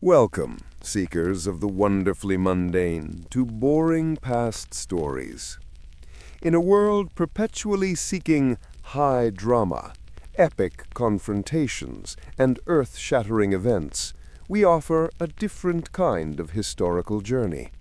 Welcome, seekers of the wonderfully mundane, to boring past stories. In a world perpetually seeking high drama, epic confrontations, and earth-shattering events, we offer a different kind of historical journey.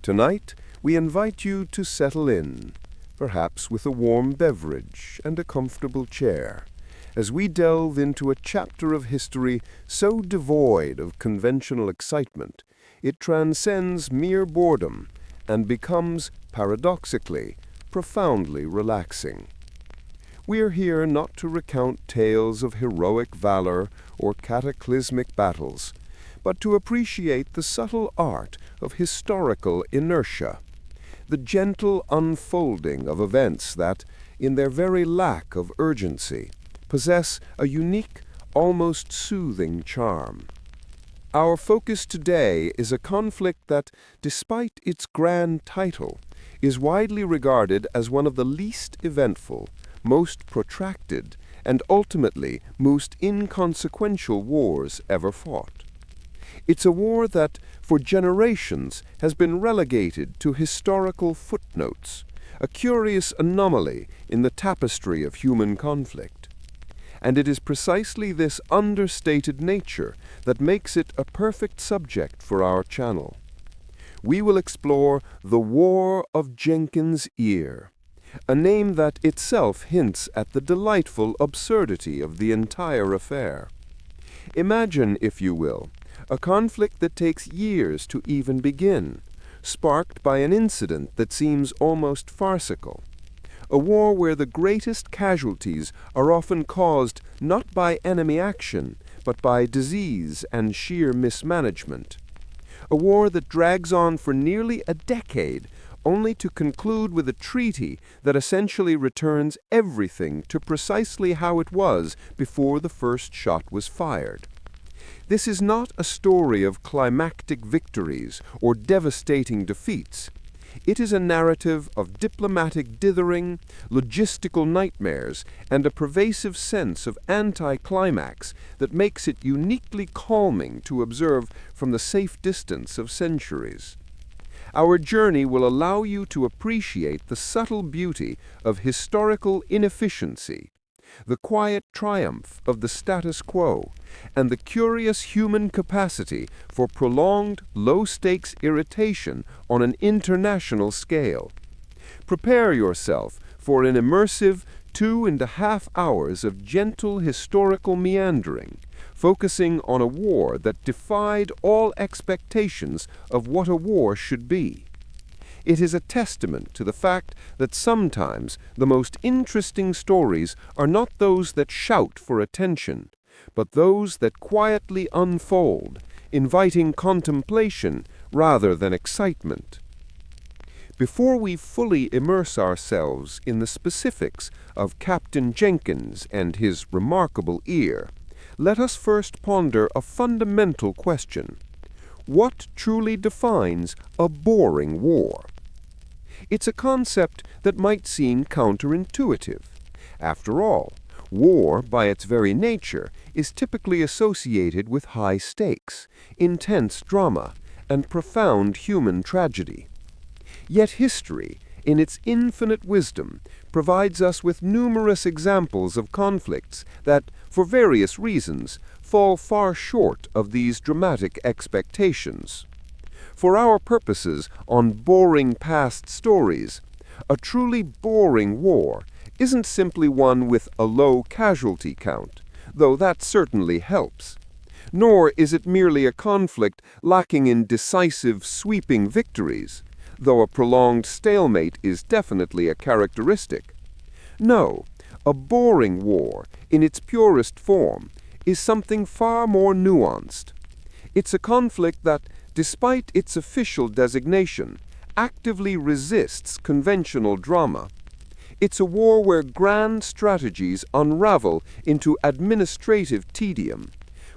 Tonight, we invite you to settle in, perhaps with a warm beverage and a comfortable chair, as we delve into a chapter of history so devoid of conventional excitement, it transcends mere boredom and becomes, paradoxically, profoundly relaxing. We are here not to recount tales of heroic valor or cataclysmic battles, but to appreciate the subtle art of historical inertia, the gentle unfolding of events that, in their very lack of urgency, possess a unique, almost soothing charm. Our focus today is a conflict that, despite its grand title, is widely regarded as one of the least eventful, most protracted, and ultimately most inconsequential wars ever fought. It's a war that, for generations, has been relegated to historical footnotes, a curious anomaly in the tapestry of human conflict. And it is precisely this understated nature that makes it a perfect subject for our channel. We will explore the War of Jenkins Ear, a name that itself hints at the delightful absurdity of the entire affair. Imagine, if you will, a conflict that takes years to even begin, sparked by an incident that seems almost farcical. A war where the greatest casualties are often caused not by enemy action, but by disease and sheer mismanagement. A war that drags on for nearly a decade, only to conclude with a treaty that essentially returns everything to precisely how it was before the first shot was fired. This is not a story of climactic victories or devastating defeats. It is a narrative of diplomatic dithering, logistical nightmares, and a pervasive sense of anti-climax that makes it uniquely calming to observe from the safe distance of centuries. Our journey will allow you to appreciate the subtle beauty of historical inefficiency, the quiet triumph of the status quo, and the curious human capacity for prolonged, low-stakes irritation on an international scale. Prepare yourself for an immersive 2.5 hours of gentle historical meandering, focusing on a war that defied all expectations of what a war should be. It is a testament to the fact that sometimes the most interesting stories are not those that shout for attention, but those that quietly unfold, inviting contemplation rather than excitement. Before we fully immerse ourselves in the specifics of Captain Jenkins and his remarkable ear, let us first ponder a fundamental question. What truly defines a boring war? It's a concept that might seem counterintuitive. After all, war, by its very nature, is typically associated with high stakes, intense drama, and profound human tragedy. Yet history, in its infinite wisdom, provides us with numerous examples of conflicts that, for various reasons, fall far short of these dramatic expectations. For our purposes on boring past stories, a truly boring war isn't simply one with a low casualty count, though that certainly helps. Nor is it merely a conflict lacking in decisive, sweeping victories, though a prolonged stalemate is definitely a characteristic. No, a boring war, in its purest form, is something far more nuanced. It's a conflict that, despite its official designation, actively resists conventional drama. It's a war where grand strategies unravel into administrative tedium,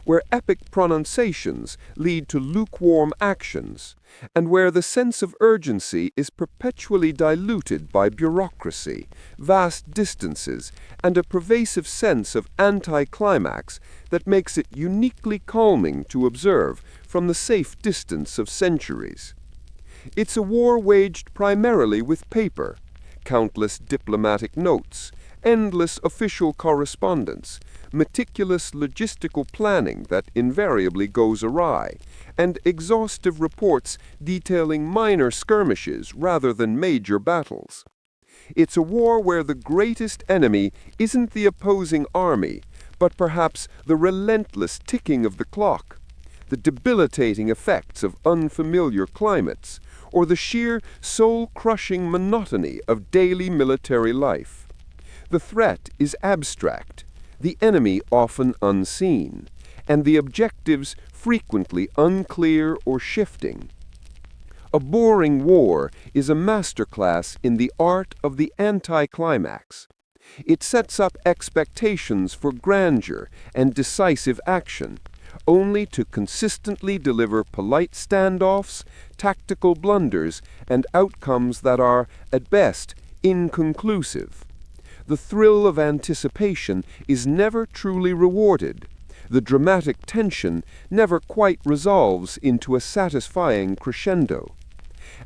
where epic pronunciations lead to lukewarm actions, and where the sense of urgency is perpetually diluted by bureaucracy, vast distances, and a pervasive sense of anti-climax that makes it uniquely calming to observe from the safe distance of centuries. It's a war waged primarily with paper, countless diplomatic notes, endless official correspondence, meticulous logistical planning that invariably goes awry, and exhaustive reports detailing minor skirmishes rather than major battles. It's a war where the greatest enemy isn't the opposing army, but perhaps the relentless ticking of the clock, the debilitating effects of unfamiliar climates, or the sheer soul-crushing monotony of daily military life. The threat is abstract, the enemy often unseen, and the objectives frequently unclear or shifting. A boring war is a masterclass in the art of the anti-climax. It sets up expectations for grandeur and decisive action, only to consistently deliver polite standoffs, tactical blunders, and outcomes that are, at best, inconclusive. The thrill of anticipation is never truly rewarded. The dramatic tension never quite resolves into a satisfying crescendo.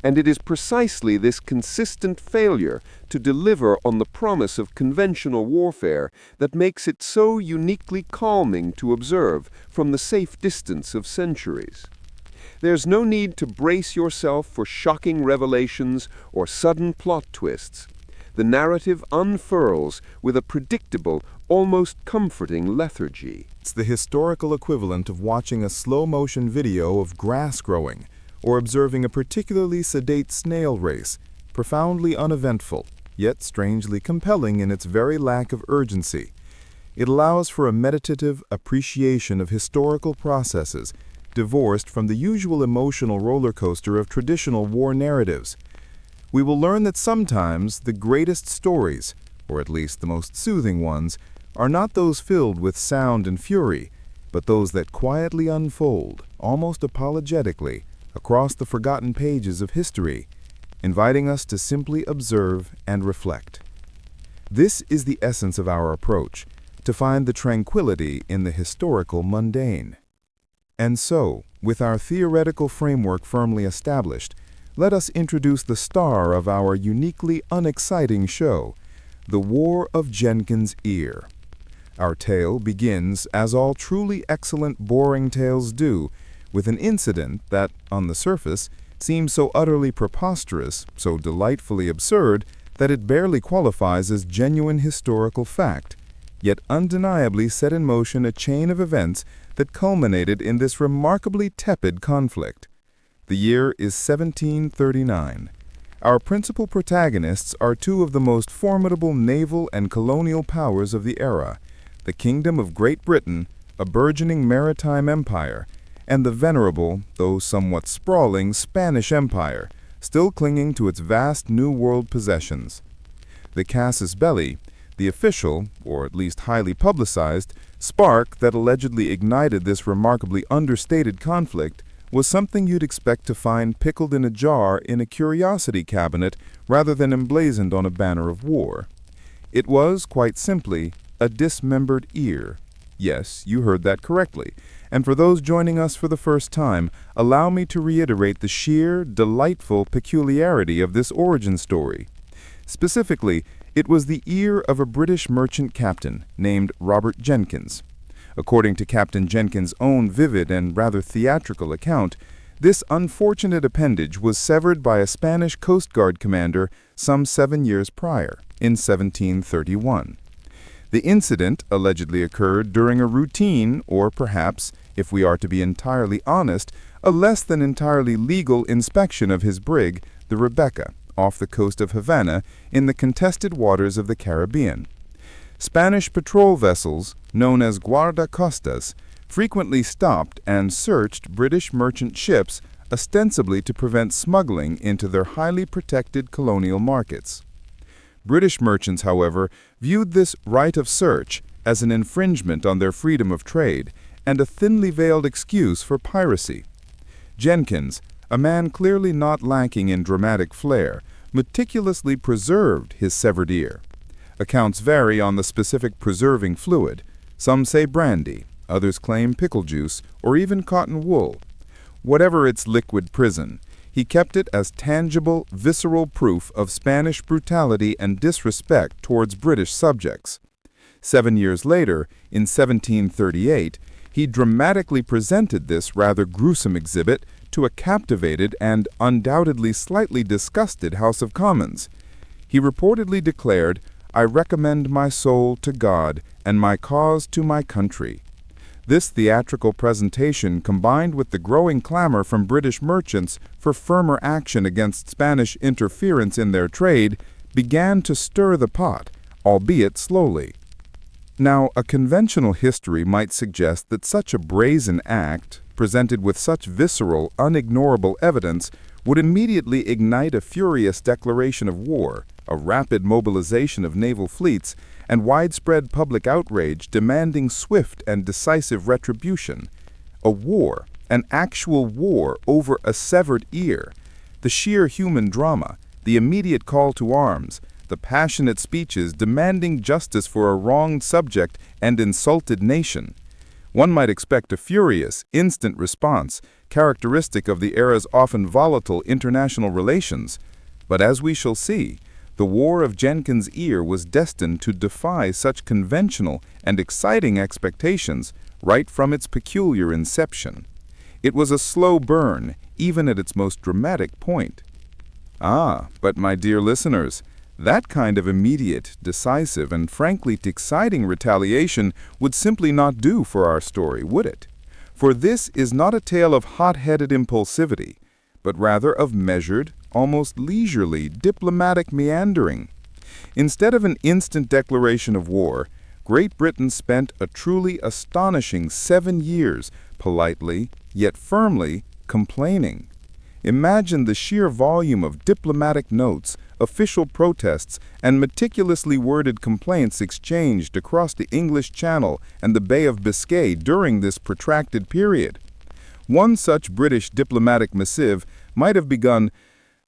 And it is precisely this consistent failure to deliver on the promise of conventional warfare that makes it so uniquely calming to observe from the safe distance of centuries. There's no need to brace yourself for shocking revelations or sudden plot twists. The narrative unfurls with a predictable, almost comforting lethargy. It's the historical equivalent of watching a slow-motion video of grass growing, or observing a particularly sedate snail race, profoundly uneventful, yet strangely compelling in its very lack of urgency. It allows for a meditative appreciation of historical processes, divorced from the usual emotional roller coaster of traditional war narratives. We will learn that sometimes the greatest stories, or at least the most soothing ones, are not those filled with sound and fury, but those that quietly unfold, almost apologetically, across the forgotten pages of history, inviting us to simply observe and reflect. This is the essence of our approach, to find the tranquility in the historical mundane. And so, with our theoretical framework firmly established, let us introduce the star of our uniquely unexciting show, the War of Jenkins Ear. Our tale begins, as all truly excellent boring tales do, with an incident that, on the surface, seems so utterly preposterous, so delightfully absurd, that it barely qualifies as genuine historical fact, yet undeniably set in motion a chain of events that culminated in this remarkably tepid conflict. The year is 1739. Our principal protagonists are two of the most formidable naval and colonial powers of the era, the Kingdom of Great Britain, a burgeoning maritime empire, and the venerable, though somewhat sprawling, Spanish Empire, still clinging to its vast New World possessions. The casus belli, the official, or at least highly publicized, spark that allegedly ignited this remarkably understated conflict was something you'd expect to find pickled in a jar in a curiosity cabinet rather than emblazoned on a banner of war. It was, quite simply, a dismembered ear. Yes, you heard that correctly. And for those joining us for the first time, allow me to reiterate the sheer, delightful peculiarity of this origin story. Specifically, it was the ear of a British merchant captain named Robert Jenkins. According to Captain Jenkins' own vivid and rather theatrical account, this unfortunate appendage was severed by a Spanish Coast Guard commander some 7 years prior, in 1731. The incident allegedly occurred during a routine, or perhaps, if we are to be entirely honest, a less than entirely legal inspection of his brig, the Rebecca, off the coast of Havana in the contested waters of the Caribbean. Spanish patrol vessels, known as guardacostas, frequently stopped and searched British merchant ships ostensibly to prevent smuggling into their highly protected colonial markets. British merchants, however, viewed this right of search as an infringement on their freedom of trade and a thinly veiled excuse for piracy. Jenkins, a man clearly not lacking in dramatic flair, meticulously preserved his severed ear. Accounts vary on the specific preserving fluid. Some say brandy, others claim pickle juice, or even cotton wool. Whatever its liquid prison, he kept it as tangible, visceral proof of Spanish brutality and disrespect towards British subjects. 7 years later, in 1738, he dramatically presented this rather gruesome exhibit to a captivated and undoubtedly slightly disgusted House of Commons. He reportedly declared, "I recommend my soul to God and my cause to my country." This theatrical presentation, combined with the growing clamor from British merchants for firmer action against Spanish interference in their trade, began to stir the pot, albeit slowly. Now, a conventional history might suggest that such a brazen act, presented with such visceral, unignorable evidence, would immediately ignite a furious declaration of war, a rapid mobilization of naval fleets, and widespread public outrage demanding swift and decisive retribution. A war, an actual war over a severed ear, the sheer human drama, the immediate call to arms, the passionate speeches demanding justice for a wronged subject and insulted nation. One might expect a furious, instant response, characteristic of the era's often volatile international relations. But as we shall see, the War of Jenkins Ear was destined to defy such conventional and exciting expectations right from its peculiar inception. It was a slow burn, even at its most dramatic point. But my dear listeners, that kind of immediate, decisive, and frankly exciting retaliation would simply not do for our story, would it? For this is not a tale of hot-headed impulsivity, but rather of measured, almost leisurely, diplomatic meandering. Instead of an instant declaration of war, Great Britain spent a truly astonishing 7 years politely, yet firmly, complaining. Imagine the sheer volume of diplomatic notes, official protests, and meticulously worded complaints exchanged across the English Channel and the Bay of Biscay during this protracted period. One such British diplomatic missive might have begun,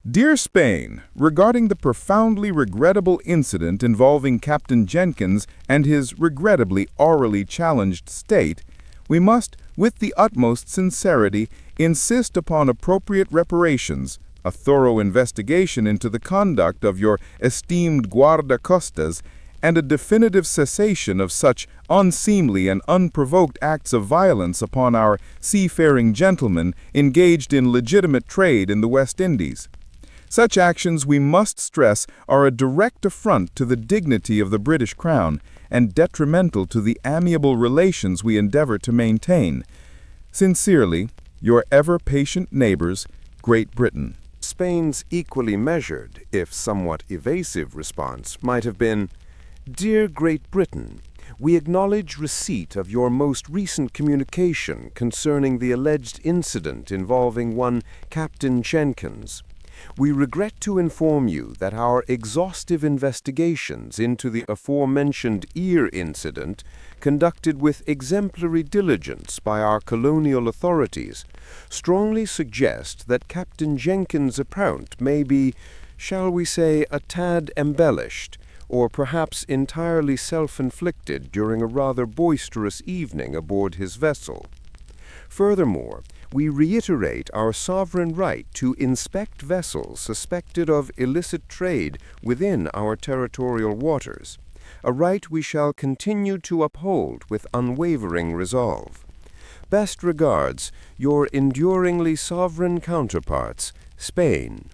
"Dear Spain, regarding the profoundly regrettable incident involving Captain Jenkins and his regrettably orally challenged state, we must, with the utmost sincerity, insist upon appropriate reparations, a thorough investigation into the conduct of your esteemed guarda-costas, and a definitive cessation of such unseemly and unprovoked acts of violence upon our seafaring gentlemen engaged in legitimate trade in the West Indies. Such actions, we must stress, are a direct affront to the dignity of the British Crown and detrimental to the amiable relations we endeavor to maintain. Sincerely, your ever-patient neighbors, Great Britain." Spain's equally measured, if somewhat evasive, response might have been, "Dear Great Britain, we acknowledge receipt of your most recent communication concerning the alleged incident involving one Captain Jenkins. We regret to inform you that our exhaustive investigations into the aforementioned ear incident, conducted with exemplary diligence by our colonial authorities, strongly suggest that Captain Jenkins' account may be, shall we say, a tad embellished, or perhaps entirely self-inflicted during a rather boisterous evening aboard his vessel. Furthermore, we reiterate our sovereign right to inspect vessels suspected of illicit trade within our territorial waters, a right we shall continue to uphold with unwavering resolve. Best regards, your enduringly sovereign counterparts, Spain."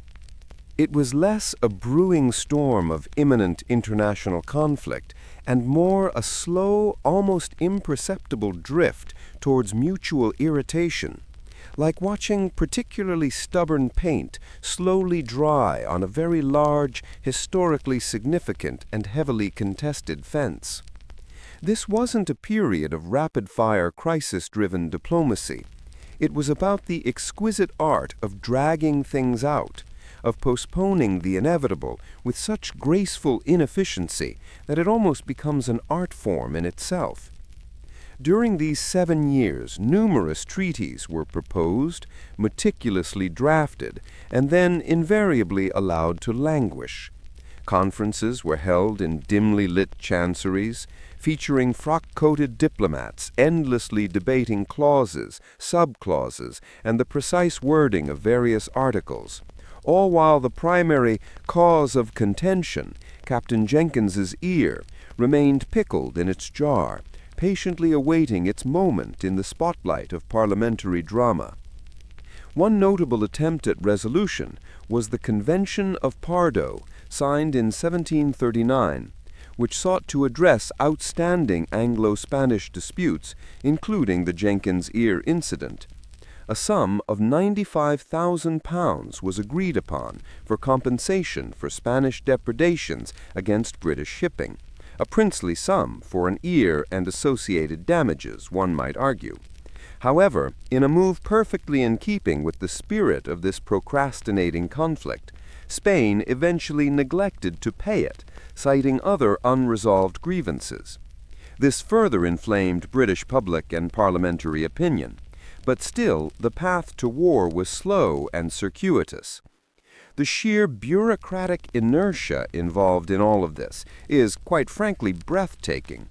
It was less a brewing storm of imminent international conflict and more a slow, almost imperceptible drift towards mutual irritation, like watching particularly stubborn paint slowly dry on a very large, historically significant and heavily contested fence. This wasn't a period of rapid-fire, crisis-driven diplomacy. It was about the exquisite art of dragging things out, of postponing the inevitable with such graceful inefficiency that it almost becomes an art form in itself. During these 7 years, numerous treaties were proposed, meticulously drafted, and then invariably allowed to languish. Conferences were held in dimly lit chanceries, featuring frock-coated diplomats endlessly debating clauses, sub-clauses, and the precise wording of various articles, all while the primary cause of contention, Captain Jenkins's ear, remained pickled in its jar, patiently awaiting its moment in the spotlight of parliamentary drama. One notable attempt at resolution was the Convention of Pardo, signed in 1739, which sought to address outstanding Anglo-Spanish disputes, including the Jenkins Ear incident. A sum of £95,000 was agreed upon for compensation for Spanish depredations against British shipping, a princely sum for an ear and associated damages, one might argue. However, in a move perfectly in keeping with the spirit of this procrastinating conflict, Spain eventually neglected to pay it, citing other unresolved grievances. This further inflamed British public and parliamentary opinion, but still the path to war was slow and circuitous. The sheer bureaucratic inertia involved in all of this is, quite frankly, breathtaking.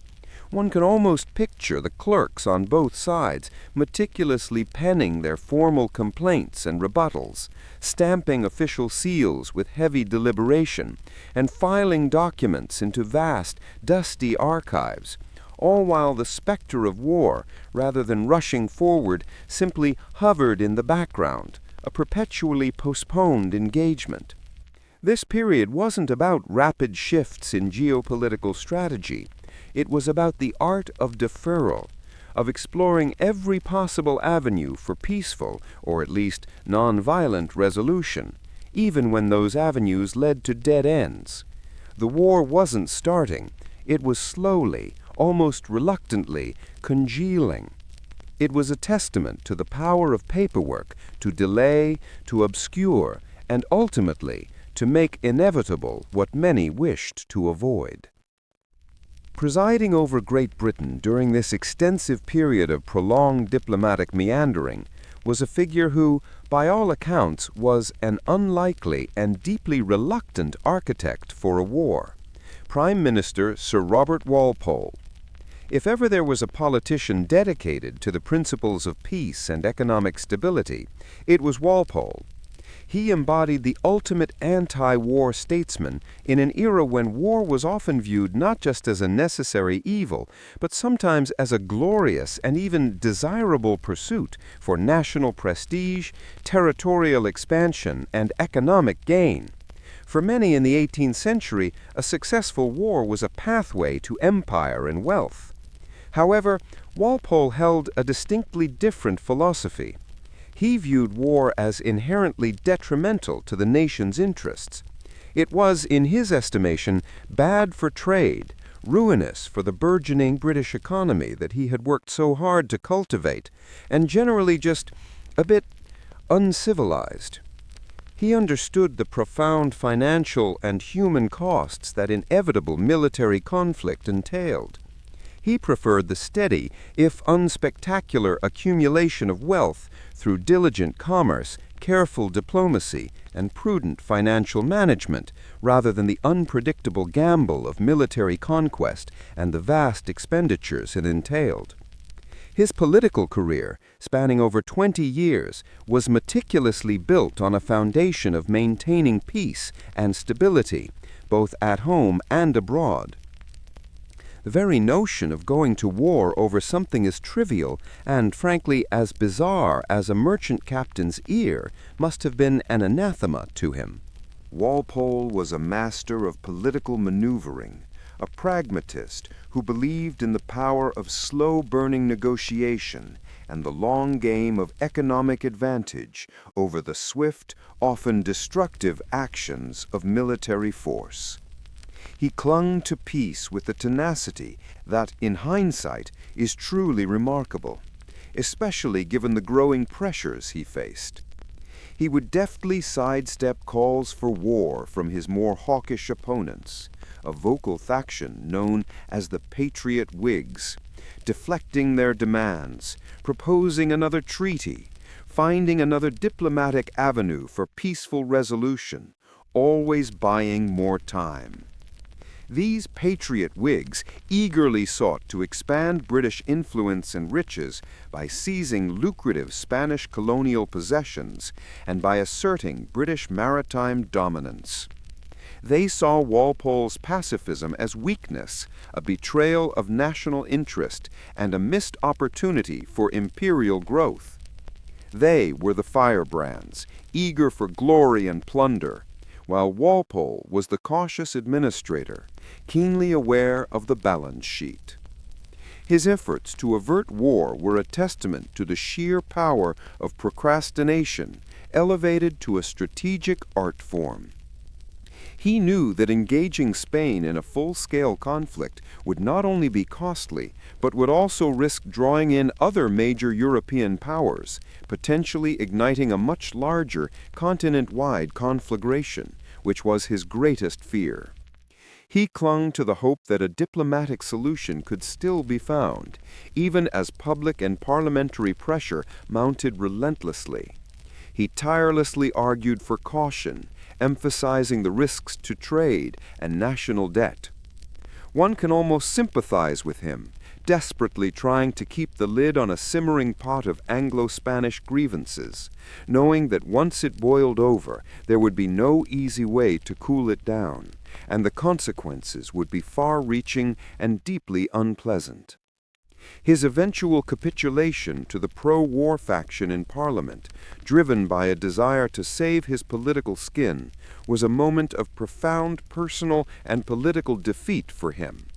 One can almost picture the clerks on both sides meticulously penning their formal complaints and rebuttals, stamping official seals with heavy deliberation, and filing documents into vast, dusty archives, all while the specter of war, rather than rushing forward, simply hovered in the background, a perpetually postponed engagement. This period wasn't about rapid shifts in geopolitical strategy. It was about the art of deferral, of exploring every possible avenue for peaceful, or at least non-violent resolution, even when those avenues led to dead ends. The war wasn't starting. It was slowly, almost reluctantly, congealing. It was a testament to the power of paperwork to delay, to obscure, and ultimately to make inevitable what many wished to avoid. Presiding over Great Britain during this extensive period of prolonged diplomatic meandering was a figure who, by all accounts, was an unlikely and deeply reluctant architect for a war: Prime Minister Sir Robert Walpole. If ever there was a politician dedicated to the principles of peace and economic stability, it was Walpole. He embodied the ultimate anti-war statesman in an era when war was often viewed not just as a necessary evil, but sometimes as a glorious and even desirable pursuit for national prestige, territorial expansion, and economic gain. For many in the 18th century, a successful war was a pathway to empire and wealth. However, Walpole held a distinctly different philosophy. He viewed war as inherently detrimental to the nation's interests. It was, in his estimation, bad for trade, ruinous for the burgeoning British economy that he had worked so hard to cultivate, and generally just a bit uncivilized. He understood the profound financial and human costs that inevitable military conflict entailed. He preferred the steady, if unspectacular, accumulation of wealth through diligent commerce, careful diplomacy, and prudent financial management, rather than the unpredictable gamble of military conquest and the vast expenditures it entailed. His political career, spanning over 20 years, was meticulously built on a foundation of maintaining peace and stability, both at home and abroad. The very notion of going to war over something as trivial and, frankly, as bizarre as a merchant captain's ear must have been an anathema to him. Walpole was a master of political maneuvering, a pragmatist who believed in the power of slow-burning negotiation and the long game of economic advantage over the swift, often destructive actions of military force. He clung to peace with a tenacity that, in hindsight, is truly remarkable, especially given the growing pressures he faced. He would deftly sidestep calls for war from his more hawkish opponents, a vocal faction known as the Patriot Whigs, deflecting their demands, proposing another treaty, finding another diplomatic avenue for peaceful resolution, always buying more time. These Patriot Whigs eagerly sought to expand British influence and riches by seizing lucrative Spanish colonial possessions and by asserting British maritime dominance. They saw Walpole's pacifism as weakness, a betrayal of national interest, and a missed opportunity for imperial growth. They were the firebrands, eager for glory and plunder, while Walpole was the cautious administrator, keenly aware of the balance sheet. His efforts to avert war were a testament to the sheer power of procrastination, elevated to a strategic art form. He knew that engaging Spain in a full-scale conflict would not only be costly, but would also risk drawing in other major European powers, potentially igniting a much larger, continent-wide conflagration, which was his greatest fear. He clung to the hope that a diplomatic solution could still be found, even as public and parliamentary pressure mounted relentlessly. He tirelessly argued for caution, emphasizing the risks to trade and national debt. One can almost sympathize with him, desperately trying to keep the lid on a simmering pot of Anglo-Spanish grievances, knowing that once it boiled over, there would be no easy way to cool it down, and the consequences would be far-reaching and deeply unpleasant. His eventual capitulation to the pro-war faction in Parliament, driven by a desire to save his political skin, was a moment of profound personal and political defeat for him.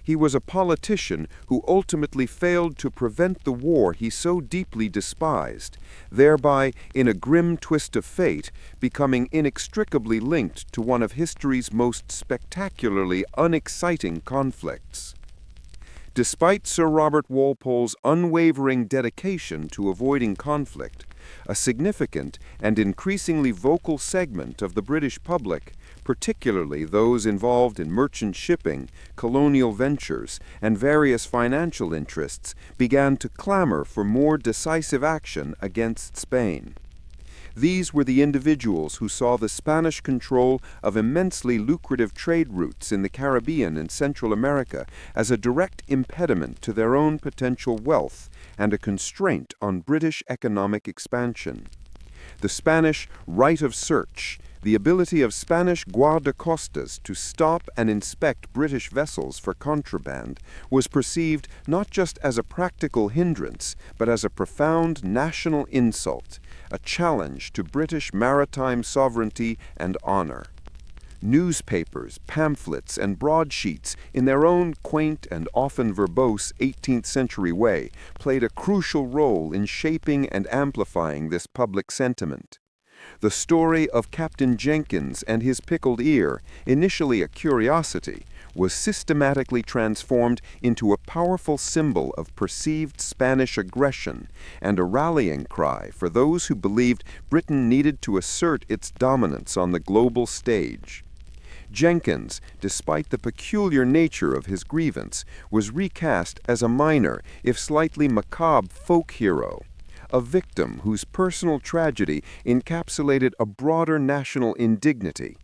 He was a politician who ultimately failed to prevent the war he so deeply despised, thereby, in a grim twist of fate, becoming inextricably linked to one of history's most spectacularly unexciting conflicts. Despite Sir Robert Walpole's unwavering dedication to avoiding conflict, a significant and increasingly vocal segment of the British public, particularly those involved in merchant shipping, colonial ventures, and various financial interests, began to clamor for more decisive action against Spain. These were the individuals who saw the Spanish control of immensely lucrative trade routes in the Caribbean and Central America as a direct impediment to their own potential wealth and a constraint on British economic expansion. The Spanish right of search, the ability of Spanish guardacostas to stop and inspect British vessels for contraband, was perceived not just as a practical hindrance, but as a profound national insult, a challenge to British maritime sovereignty and honor. Newspapers, pamphlets, and broadsheets, in their own quaint and often verbose 18th century way, played a crucial role in shaping and amplifying this public sentiment. The story of Captain Jenkins and his pickled ear, initially a curiosity, was systematically transformed into a powerful symbol of perceived Spanish aggression and a rallying cry for those who believed Britain needed to assert its dominance on the global stage. Jenkins, despite the peculiar nature of his grievance, was recast as a minor, if slightly macabre, folk hero, a victim whose personal tragedy encapsulated a broader national indignity.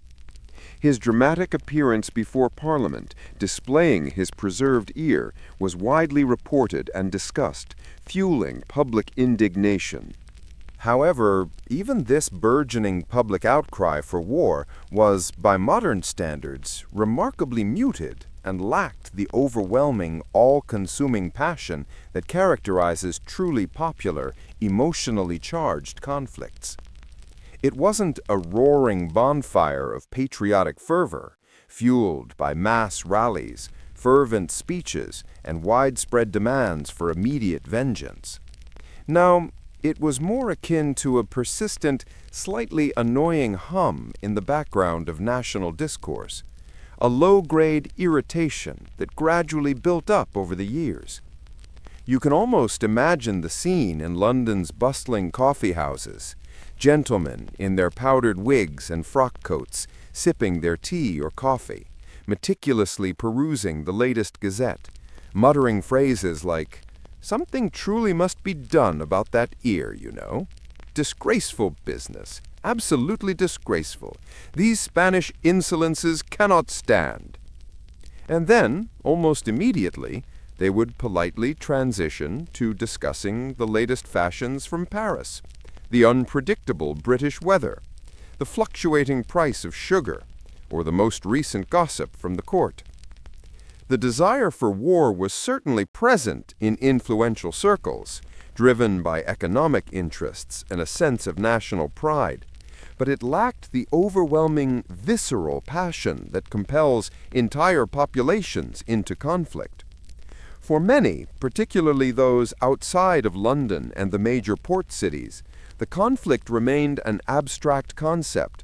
His dramatic appearance before Parliament, displaying his preserved ear, was widely reported and discussed, fueling public indignation. However, even this burgeoning public outcry for war was, by modern standards, remarkably muted and lacked the overwhelming, all-consuming passion that characterizes truly popular, emotionally charged conflicts. It wasn't a roaring bonfire of patriotic fervor, fueled by mass rallies, fervent speeches, and widespread demands for immediate vengeance. No, it was more akin to a persistent, slightly annoying hum in the background of national discourse, a low-grade irritation that gradually built up over the years. You can almost imagine the scene in London's bustling coffee houses. Gentlemen in their powdered wigs and frock coats, sipping their tea or coffee, meticulously perusing the latest gazette, muttering phrases like, "Something truly must be done about that ear, you know. Disgraceful business. Absolutely disgraceful. These Spanish insolences cannot stand." And then, almost immediately, they would politely transition to discussing the latest fashions from Paris, the unpredictable British weather, the fluctuating price of sugar, or the most recent gossip from the court. The desire for war was certainly present in influential circles, driven by economic interests and a sense of national pride, but it lacked the overwhelming visceral passion that compels entire populations into conflict. For many, particularly those outside of London and the major port cities, the conflict remained an abstract concept,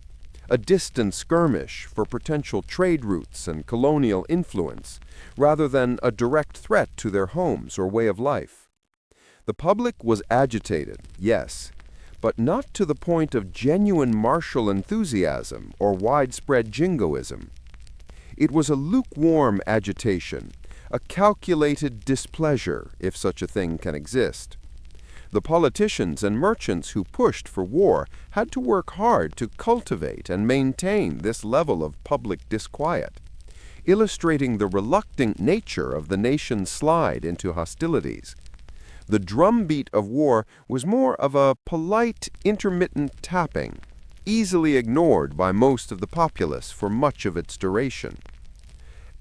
a distant skirmish for potential trade routes and colonial influence, rather than a direct threat to their homes or way of life. The public was agitated, yes, but not to the point of genuine martial enthusiasm or widespread jingoism. It was a lukewarm agitation, a calculated displeasure, if such a thing can exist. The politicians and merchants who pushed for war had to work hard to cultivate and maintain this level of public disquiet, illustrating the reluctant nature of the nation's slide into hostilities. The drumbeat of war was more of a polite, intermittent tapping, easily ignored by most of the populace for much of its duration.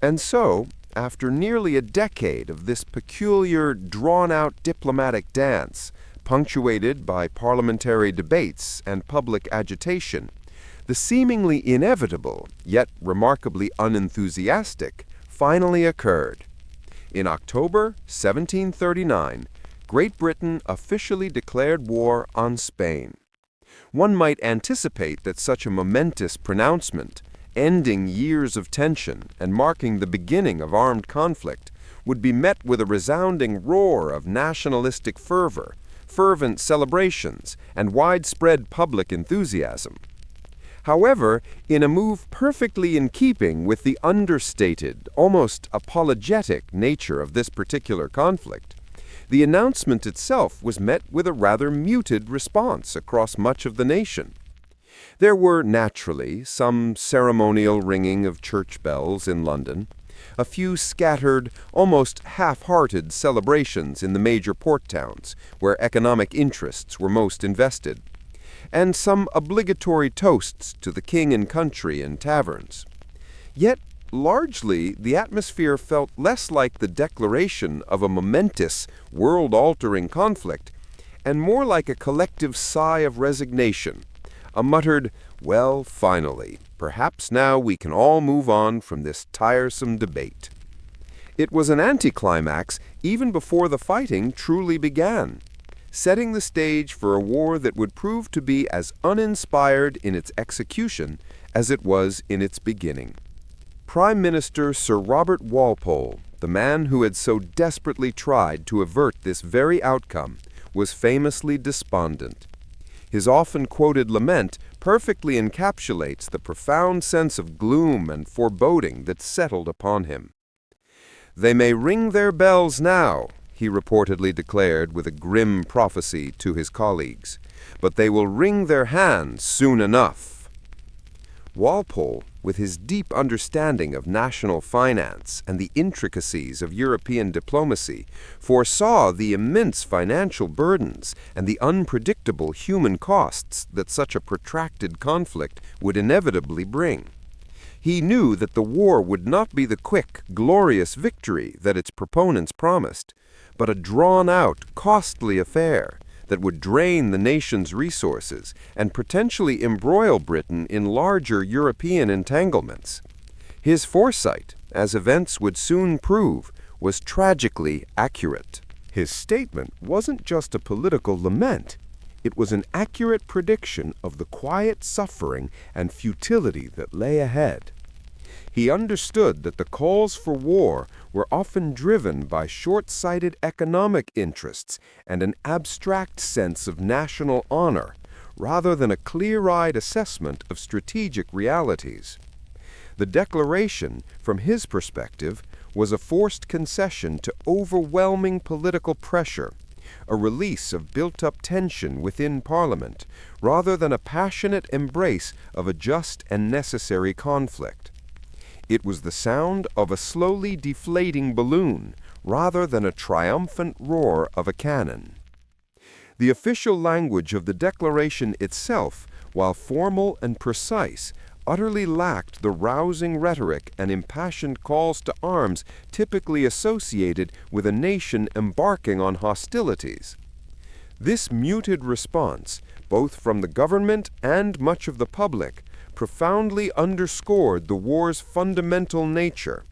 And so, after nearly a decade of this peculiar, drawn-out diplomatic dance, punctuated by parliamentary debates and public agitation, the seemingly inevitable, yet remarkably unenthusiastic, finally occurred. In October 1739, Great Britain officially declared war on Spain. One might anticipate that such a momentous pronouncement, ending years of tension and marking the beginning of armed conflict, would be met with a resounding roar of nationalistic fervor, fervent celebrations, and widespread public enthusiasm. However, in a move perfectly in keeping with the understated, almost apologetic nature of this particular conflict, the announcement itself was met with a rather muted response across much of the nation. There were, naturally, some ceremonial ringing of church bells in London, a few scattered, almost half-hearted celebrations in the major port towns, where economic interests were most invested, and some obligatory toasts to the king and country in taverns. Yet, largely, the atmosphere felt less like the declaration of a momentous, world-altering conflict, and more like a collective sigh of resignation, a muttered, "Well, finally, perhaps now we can all move on from this tiresome debate." It was an anti-climax even before the fighting truly began, setting the stage for a war that would prove to be as uninspired in its execution as it was in its beginning. Prime Minister Sir Robert Walpole, the man who had so desperately tried to avert this very outcome, was famously despondent. His often-quoted lament perfectly encapsulates the profound sense of gloom and foreboding that settled upon him. "They may ring their bells now," he reportedly declared with a grim prophecy to his colleagues, "but they will wring their hands soon enough." Walpole, with his deep understanding of national finance and the intricacies of European diplomacy, foresaw the immense financial burdens and the unpredictable human costs that such a protracted conflict would inevitably bring. He knew that the war would not be the quick, glorious victory that its proponents promised, but a drawn-out, costly affair that would drain the nation's resources and potentially embroil Britain in larger European entanglements. His foresight, as events would soon prove, was tragically accurate. His statement wasn't just a political lament. It was an accurate prediction of the quiet suffering and futility that lay ahead. He understood that the calls for war were often driven by short-sighted economic interests and an abstract sense of national honor, rather than a clear-eyed assessment of strategic realities. The declaration, from his perspective, was a forced concession to overwhelming political pressure, a release of built-up tension within Parliament, rather than a passionate embrace of a just and necessary conflict. It was the sound of a slowly deflating balloon, rather than a triumphant roar of a cannon. The official language of the declaration itself, while formal and precise, utterly lacked the rousing rhetoric and impassioned calls to arms typically associated with a nation embarking on hostilities. This muted response, both from the government and much of the public, profoundly underscored the war's fundamental nature,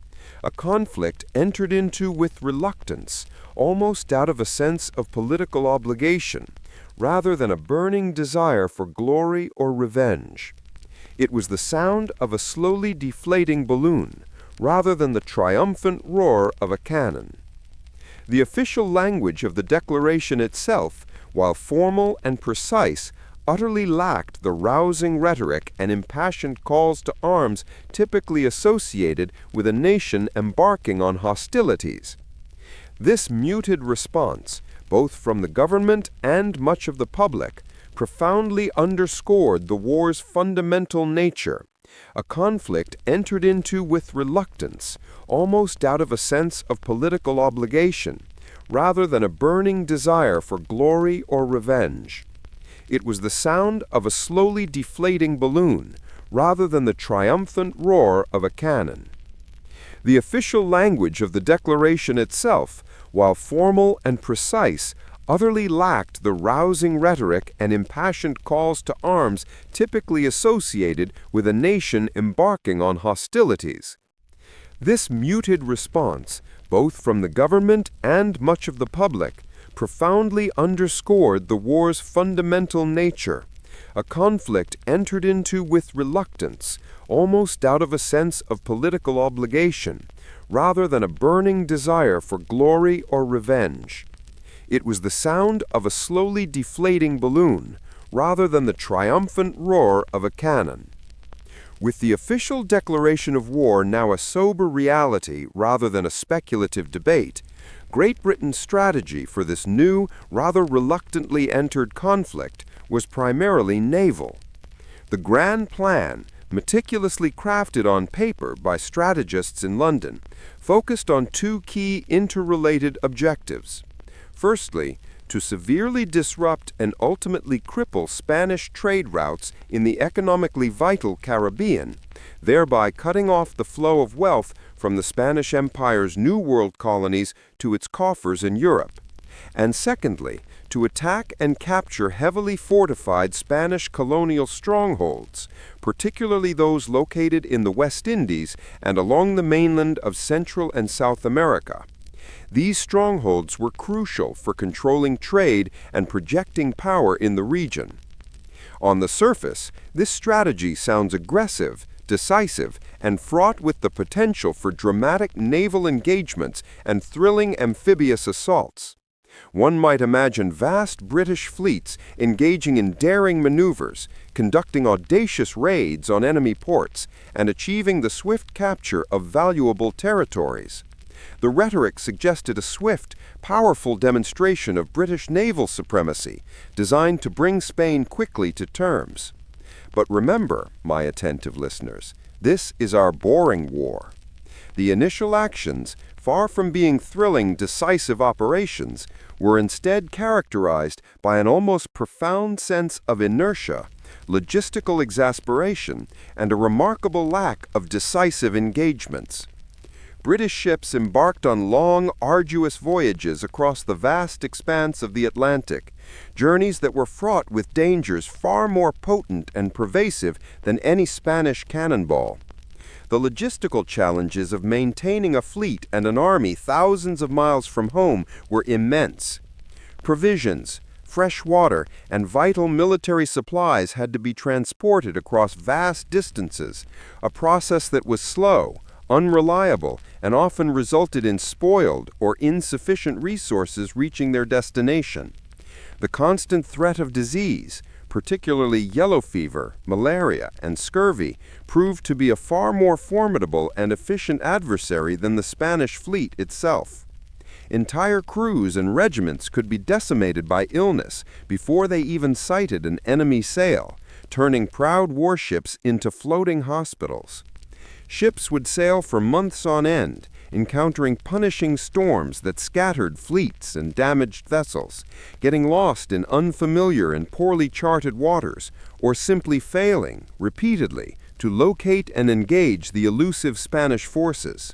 a conflict entered into with reluctance, almost out of a sense of political obligation, rather than a burning desire for glory or revenge. It was the sound of a slowly deflating balloon, rather than the triumphant roar of a cannon. The official language of the declaration itself, while formal and precise, utterly lacked the rousing rhetoric and impassioned calls to arms typically associated with a nation embarking on hostilities. This muted response, both from the government and much of the public, profoundly underscored the war's fundamental nature, a conflict entered into with reluctance, almost out of a sense of political obligation, rather than a burning desire for glory or revenge. It was the sound of a slowly deflating balloon, rather than the triumphant roar of a cannon. The official language of the declaration itself, while formal and precise, utterly lacked the rousing rhetoric and impassioned calls to arms typically associated with a nation embarking on hostilities. This muted response, both from the government and much of the public, profoundly underscored the war's fundamental nature, a conflict entered into with reluctance, almost out of a sense of political obligation, rather than a burning desire for glory or revenge. It was the sound of a slowly deflating balloon, rather than the triumphant roar of a cannon. With the official declaration of war now a sober reality rather than a speculative debate, Great Britain's strategy for this new, rather reluctantly entered conflict was primarily naval. The grand plan, meticulously crafted on paper by strategists in London, focused on two key interrelated objectives. Firstly, to severely disrupt and ultimately cripple Spanish trade routes in the economically vital Caribbean, thereby cutting off the flow of wealth from the Spanish Empire's New World colonies to its coffers in Europe. And secondly, to attack and capture heavily fortified Spanish colonial strongholds, particularly those located in the West Indies and along the mainland of Central and South America. These strongholds were crucial for controlling trade and projecting power in the region. On the surface, this strategy sounds aggressive, decisive, and fraught with the potential for dramatic naval engagements and thrilling amphibious assaults. One might imagine vast British fleets engaging in daring maneuvers, conducting audacious raids on enemy ports, and achieving the swift capture of valuable territories. The rhetoric suggested a swift, powerful demonstration of British naval supremacy, designed to bring Spain quickly to terms. But remember, my attentive listeners, this is our boring war. The initial actions, far from being thrilling, decisive operations, were instead characterized by an almost profound sense of inertia, logistical exasperation, and a remarkable lack of decisive engagements. British ships embarked on long, arduous voyages across the vast expanse of the Atlantic, journeys that were fraught with dangers far more potent and pervasive than any Spanish cannonball. The logistical challenges of maintaining a fleet and an army thousands of miles from home were immense. Provisions, fresh water, and vital military supplies had to be transported across vast distances, a process that was slow, unreliable, and often resulted in spoiled or insufficient resources reaching their destination. The constant threat of disease, particularly yellow fever, malaria, and scurvy, proved to be a far more formidable and efficient adversary than the Spanish fleet itself. Entire crews and regiments could be decimated by illness before they even sighted an enemy sail, turning proud warships into floating hospitals. Ships would sail for months on end, encountering punishing storms that scattered fleets and damaged vessels, getting lost in unfamiliar and poorly charted waters, or simply failing, repeatedly, to locate and engage the elusive Spanish forces.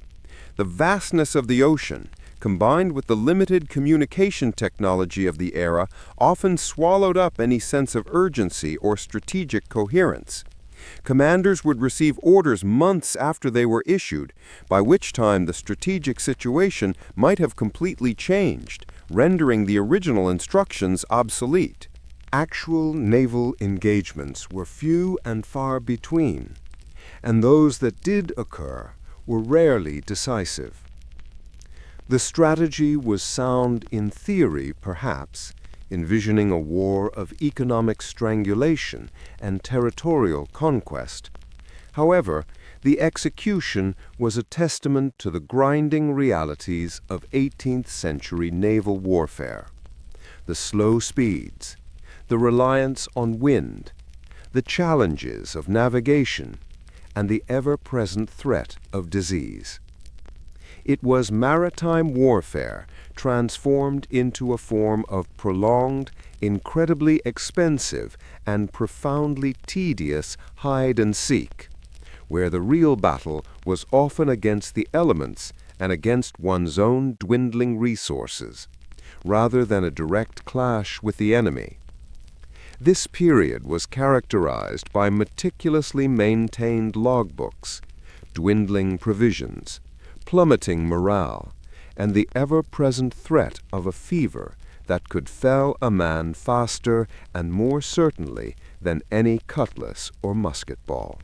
The vastness of the ocean, combined with the limited communication technology of the era, often swallowed up any sense of urgency or strategic coherence. Commanders would receive orders months after they were issued, by which time the strategic situation might have completely changed, rendering the original instructions obsolete. Actual naval engagements were few and far between, and those that did occur were rarely decisive. The strategy was sound in theory, perhaps, envisioning a war of economic strangulation and territorial conquest. However, the execution was a testament to the grinding realities of 18th century naval warfare. The slow speeds, the reliance on wind, the challenges of navigation, and the ever-present threat of disease. It was maritime warfare transformed into a form of prolonged, incredibly expensive, and profoundly tedious hide-and-seek, where the real battle was often against the elements and against one's own dwindling resources, rather than a direct clash with the enemy. This period was characterized by meticulously maintained logbooks, dwindling provisions, plummeting morale, and the ever-present threat of a fever that could fell a man faster and more certainly than any cutlass or musket ball.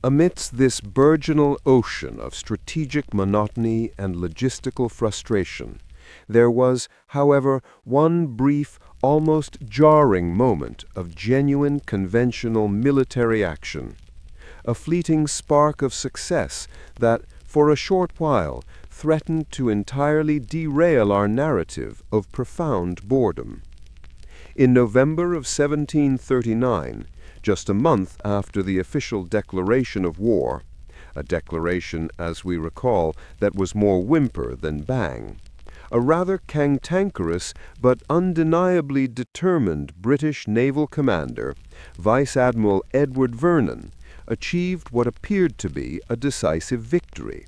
Amidst this burgeonal ocean of strategic monotony and logistical frustration, there was, however, one brief, almost jarring moment of genuine conventional military action, a fleeting spark of success that, for a short while, threatened to entirely derail our narrative of profound boredom. In November of 1739, just a month after the official declaration of war, a declaration, as we recall, that was more whimper than bang, a rather cantankerous but undeniably determined British naval commander, Vice Admiral Edward Vernon, achieved what appeared to be a decisive victory.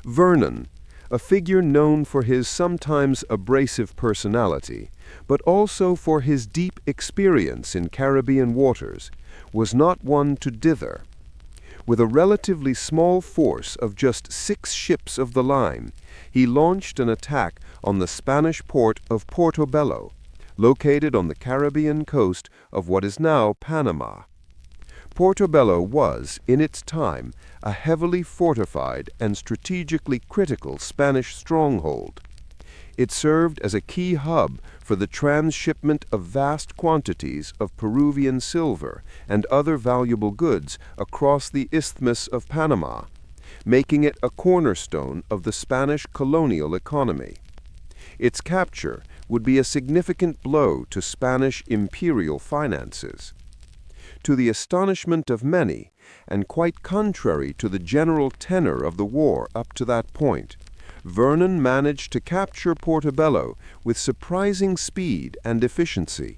Vernon, a figure known for his sometimes abrasive personality, but also for his deep experience in Caribbean waters, was not one to dither. With a relatively small force of just 6 ships of the line, he launched an attack on the Spanish port of Portobello, located on the Caribbean coast of what is now Panama. Portobello was, in its time, a heavily fortified and strategically critical Spanish stronghold. It served as a key hub for the transshipment of vast quantities of Peruvian silver and other valuable goods across the Isthmus of Panama, making it a cornerstone of the Spanish colonial economy. Its capture would be a significant blow to Spanish imperial finances. To the astonishment of many, and quite contrary to the general tenor of the war up to that point, Vernon managed to capture Portobello with surprising speed and efficiency.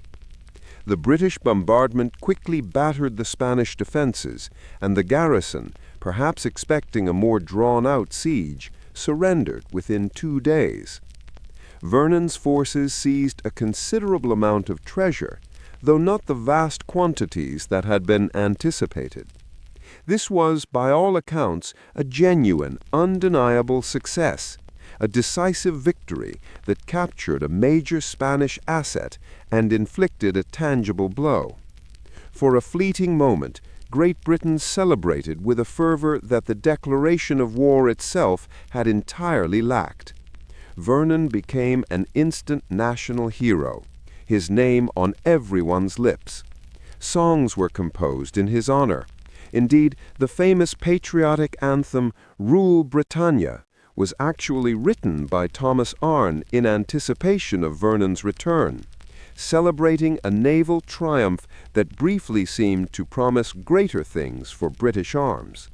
The British bombardment quickly battered the Spanish defenses, and the garrison, perhaps expecting a more drawn-out siege, surrendered within 2 days. Vernon's forces seized a considerable amount of treasure, though not the vast quantities that had been anticipated. This was, by all accounts, a genuine, undeniable success, a decisive victory that captured a major Spanish asset and inflicted a tangible blow. For a fleeting moment, Great Britain celebrated with a fervor that the declaration of war itself had entirely lacked. Vernon became an instant national hero, his name on everyone's lips. Songs were composed in his honor. Indeed, the famous patriotic anthem, Rule Britannia, was actually written by Thomas Arne in anticipation of Vernon's return, celebrating a naval triumph that briefly seemed to promise greater things for British arms.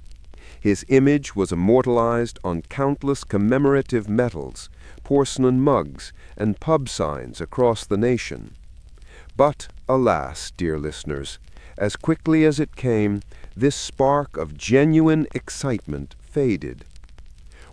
His image was immortalized on countless commemorative medals, porcelain mugs, and pub signs across the nation. But, alas, dear listeners, as quickly as it came, this spark of genuine excitement faded.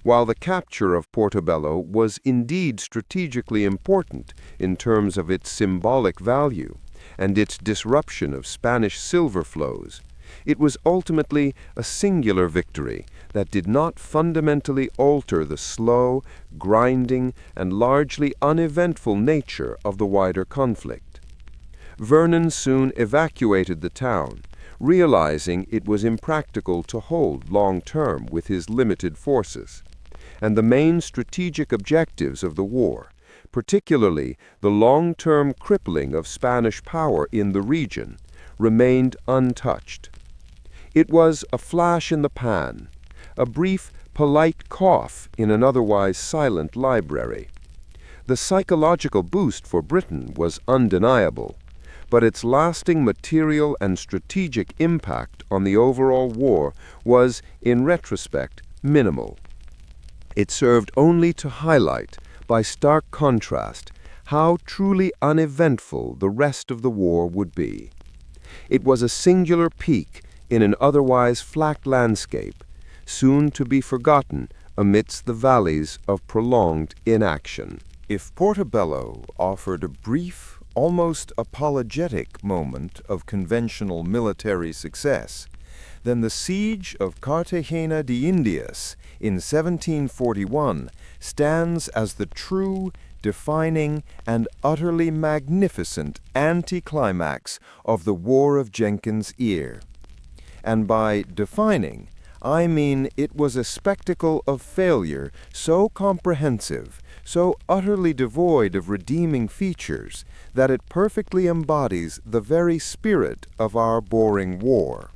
While the capture of Portobello was indeed strategically important in terms of its symbolic value and its disruption of Spanish silver flows, it was ultimately a singular victory that did not fundamentally alter the slow, grinding, and largely uneventful nature of the wider conflict. Vernon soon evacuated the town, realizing it was impractical to hold long-term with his limited forces, and the main strategic objectives of the war, particularly the long-term crippling of Spanish power in the region, remained untouched. It was a flash in the pan, a brief, polite cough in an otherwise silent library. The psychological boost for Britain was undeniable, but its lasting material and strategic impact on the overall war was, in retrospect, minimal. It served only to highlight, by stark contrast, how truly uneventful the rest of the war would be. It was a singular peak in an otherwise flat landscape, soon to be forgotten amidst the valleys of prolonged inaction. If Portobello offered a brief, almost apologetic moment of conventional military success, then the siege of Cartagena de Indias in 1741 stands as the true, defining, and utterly magnificent anti-climax of the War of Jenkins Ear. And by defining, I mean it was a spectacle of failure so comprehensive, so utterly devoid of redeeming features, that it perfectly embodies the very spirit of our boring war.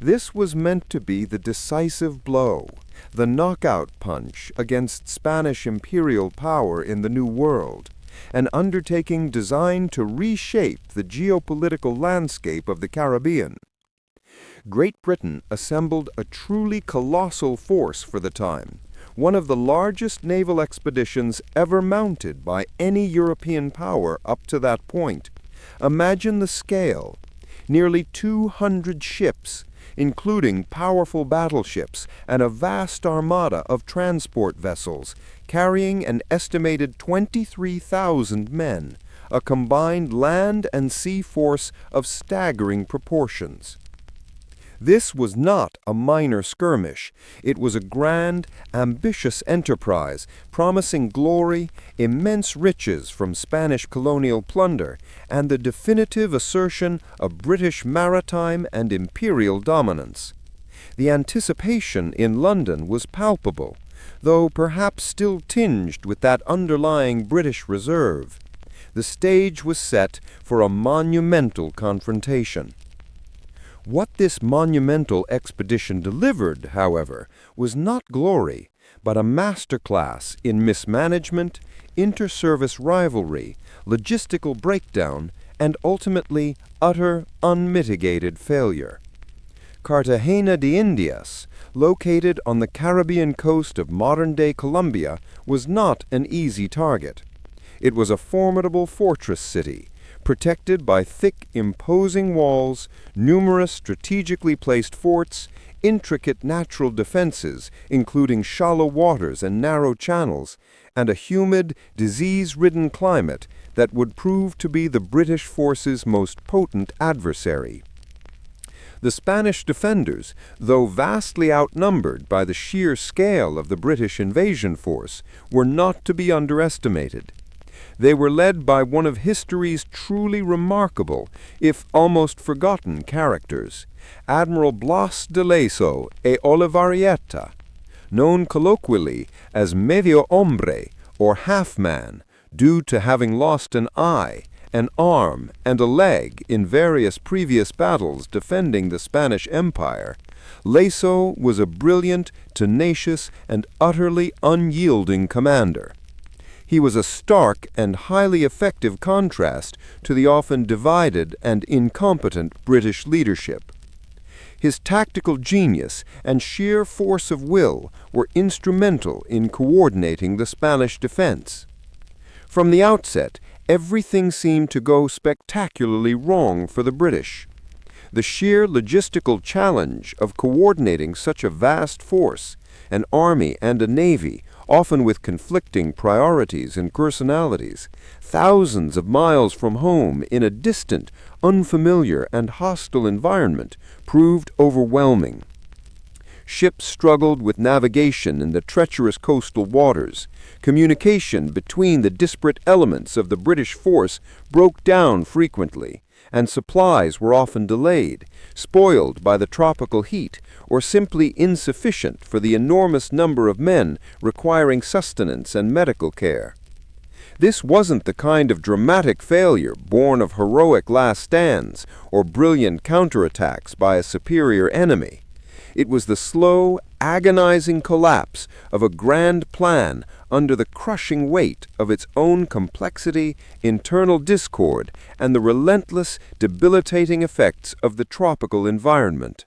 This was meant to be the decisive blow, the knockout punch against Spanish imperial power in the New World, an undertaking designed to reshape the geopolitical landscape of the Caribbean. Great Britain assembled a truly colossal force for the time, one of the largest naval expeditions ever mounted by any European power up to that point. Imagine the scale. Nearly 200 ships, including powerful battleships and a vast armada of transport vessels, carrying an estimated 23,000 men, a combined land and sea force of staggering proportions. This was not a minor skirmish. It was a grand, ambitious enterprise, promising glory, immense riches from Spanish colonial plunder, and the definitive assertion of British maritime and imperial dominance. The anticipation in London was palpable, though perhaps still tinged with that underlying British reserve. The stage was set for a monumental confrontation. What this monumental expedition delivered, however, was not glory, but a masterclass in mismanagement, inter-service rivalry, logistical breakdown, and ultimately utter, unmitigated failure. Cartagena de Indias, located on the Caribbean coast of modern-day Colombia, was not an easy target. It was a formidable fortress city, protected by thick, imposing walls, numerous strategically placed forts, intricate natural defenses, including shallow waters and narrow channels, and a humid, disease-ridden climate that would prove to be the British forces' most potent adversary. The Spanish defenders, though vastly outnumbered by the sheer scale of the British invasion force, were not to be underestimated. They were led by one of history's truly remarkable, if almost forgotten, characters, Admiral Blas de Leso e Olivarieta, known colloquially as medio hombre, or half-man, due to having lost an eye, an arm, and a leg in various previous battles defending the Spanish Empire. Leso was a brilliant, tenacious, and utterly unyielding commander. He was a stark and highly effective contrast to the often divided and incompetent British leadership. His tactical genius and sheer force of will were instrumental in coordinating the Spanish defense. From the outset, everything seemed to go spectacularly wrong for the British. The sheer logistical challenge of coordinating such a vast force, an army and a navy, often with conflicting priorities and personalities, thousands of miles from home in a distant, unfamiliar, and hostile environment, proved overwhelming. Ships struggled with navigation in the treacherous coastal waters. Communication between the disparate elements of the British force broke down frequently, and supplies were often delayed, spoiled by the tropical heat, or simply insufficient for the enormous number of men requiring sustenance and medical care. This wasn't the kind of dramatic failure born of heroic last stands or brilliant counterattacks by a superior enemy. It was the slow, agonizing collapse of a grand plan under the crushing weight of its own complexity, internal discord, and the relentless, debilitating effects of the tropical environment.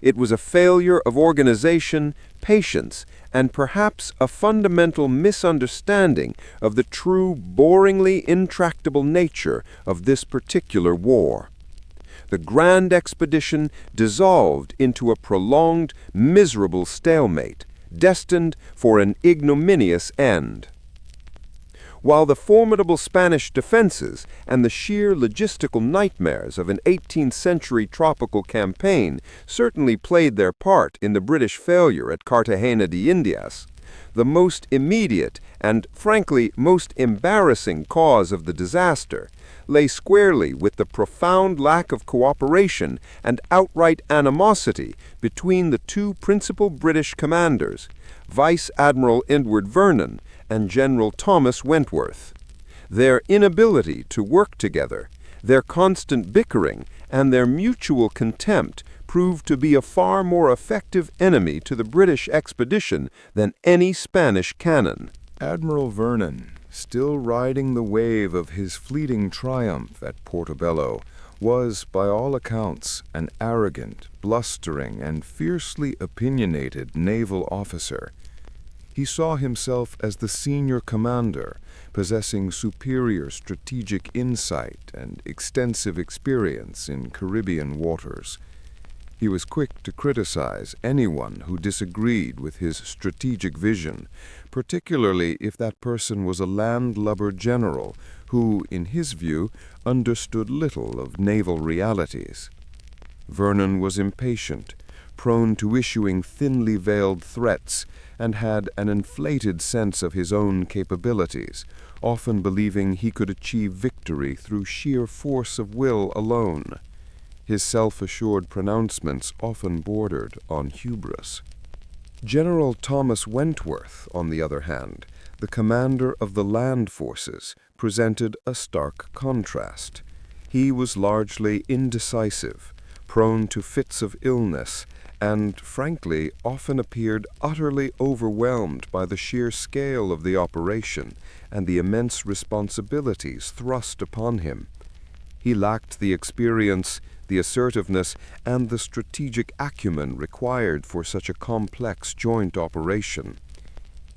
It was a failure of organization, patience, and perhaps a fundamental misunderstanding of the true, boringly intractable nature of this particular war. The grand expedition dissolved into a prolonged, miserable stalemate, destined for an ignominious end. While the formidable Spanish defenses and the sheer logistical nightmares of an 18th-century tropical campaign certainly played their part in the British failure at Cartagena de Indias, the most immediate and, frankly, most embarrassing cause of the disaster lay squarely with the profound lack of cooperation and outright animosity between the two principal British commanders, Vice Admiral Edward Vernon and General Thomas Wentworth. Their inability to work together, their constant bickering, and their mutual contempt proved to be a far more effective enemy to the British expedition than any Spanish cannon. Admiral Vernon, still riding the wave of his fleeting triumph at Portobello, was, by all accounts, an arrogant, blustering, and fiercely opinionated naval officer. He saw himself as the senior commander, possessing superior strategic insight and extensive experience in Caribbean waters. He was quick to criticize anyone who disagreed with his strategic vision, particularly if that person was a landlubber general who, in his view, understood little of naval realities. Vernon was impatient, prone to issuing thinly veiled threats, and had an inflated sense of his own capabilities, often believing he could achieve victory through sheer force of will alone. His self-assured pronouncements often bordered on hubris. General Thomas Wentworth, on the other hand, the commander of the land forces, presented a stark contrast. He was largely indecisive, prone to fits of illness, and, frankly, often appeared utterly overwhelmed by the sheer scale of the operation and the immense responsibilities thrust upon him. He lacked the experience, the assertiveness, and the strategic acumen required for such a complex joint operation.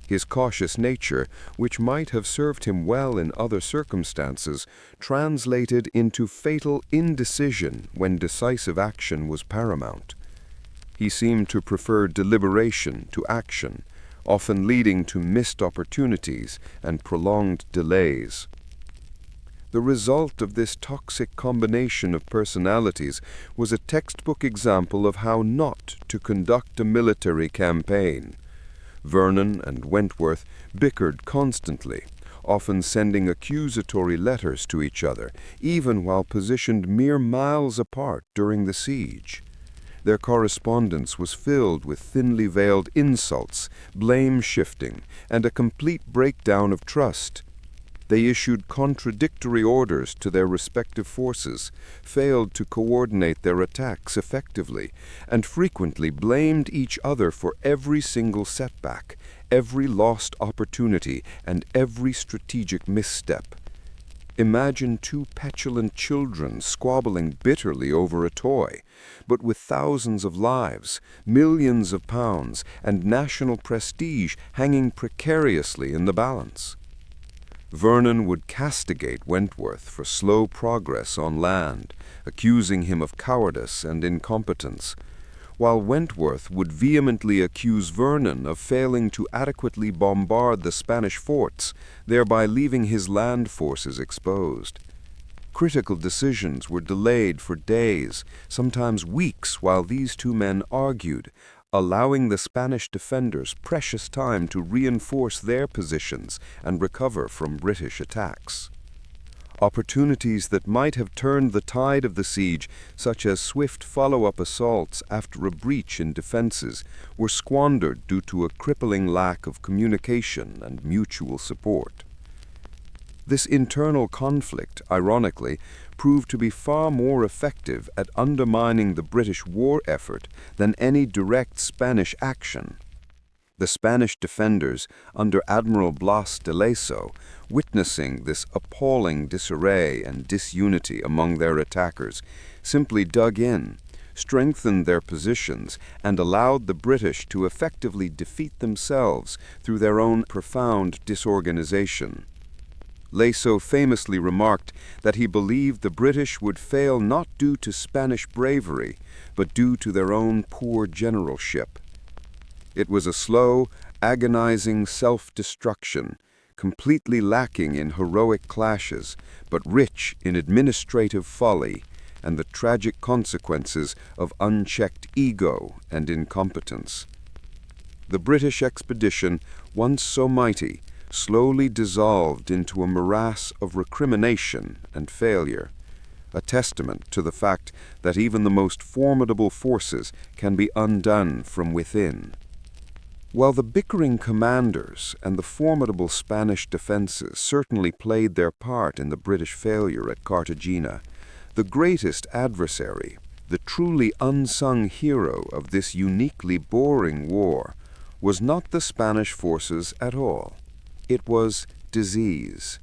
His cautious nature, which might have served him well in other circumstances, translated into fatal indecision when decisive action was paramount. He seemed to prefer deliberation to action, often leading to missed opportunities and prolonged delays. The result of this toxic combination of personalities was a textbook example of how not to conduct a military campaign. Vernon and Wentworth bickered constantly, often sending accusatory letters to each other, even while positioned mere miles apart during the siege. Their correspondence was filled with thinly veiled insults, blame-shifting, and a complete breakdown of trust. They issued contradictory orders to their respective forces, failed to coordinate their attacks effectively, and frequently blamed each other for every single setback, every lost opportunity, and every strategic misstep. Imagine two petulant children squabbling bitterly over a toy, but with thousands of lives, millions of pounds, and national prestige hanging precariously in the balance. Vernon would castigate Wentworth for slow progress on land, accusing him of cowardice and incompetence, while Wentworth would vehemently accuse Vernon of failing to adequately bombard the Spanish forts, thereby leaving his land forces exposed. Critical decisions were delayed for days, sometimes weeks, while these two men argued, allowing the Spanish defenders precious time to reinforce their positions and recover from British attacks. Opportunities that might have turned the tide of the siege, such as swift follow-up assaults after a breach in defenses, were squandered due to a crippling lack of communication and mutual support. This internal conflict, ironically, proved to be far more effective at undermining the British war effort than any direct Spanish action. The Spanish defenders, under Admiral Blas de Leso, witnessing this appalling disarray and disunity among their attackers, simply dug in, strengthened their positions, and allowed the British to effectively defeat themselves through their own profound disorganization. Leso famously remarked that he believed the British would fail not due to Spanish bravery, but due to their own poor generalship. It was a slow, agonizing self-destruction, completely lacking in heroic clashes, but rich in administrative folly and the tragic consequences of unchecked ego and incompetence. The British expedition, once so mighty, slowly dissolved into a morass of recrimination and failure, a testament to the fact that even the most formidable forces can be undone from within. While the bickering commanders and the formidable Spanish defenses certainly played their part in the British failure at Cartagena, the greatest adversary, the truly unsung hero of this uniquely boring war, was not the Spanish forces at all. It was disease.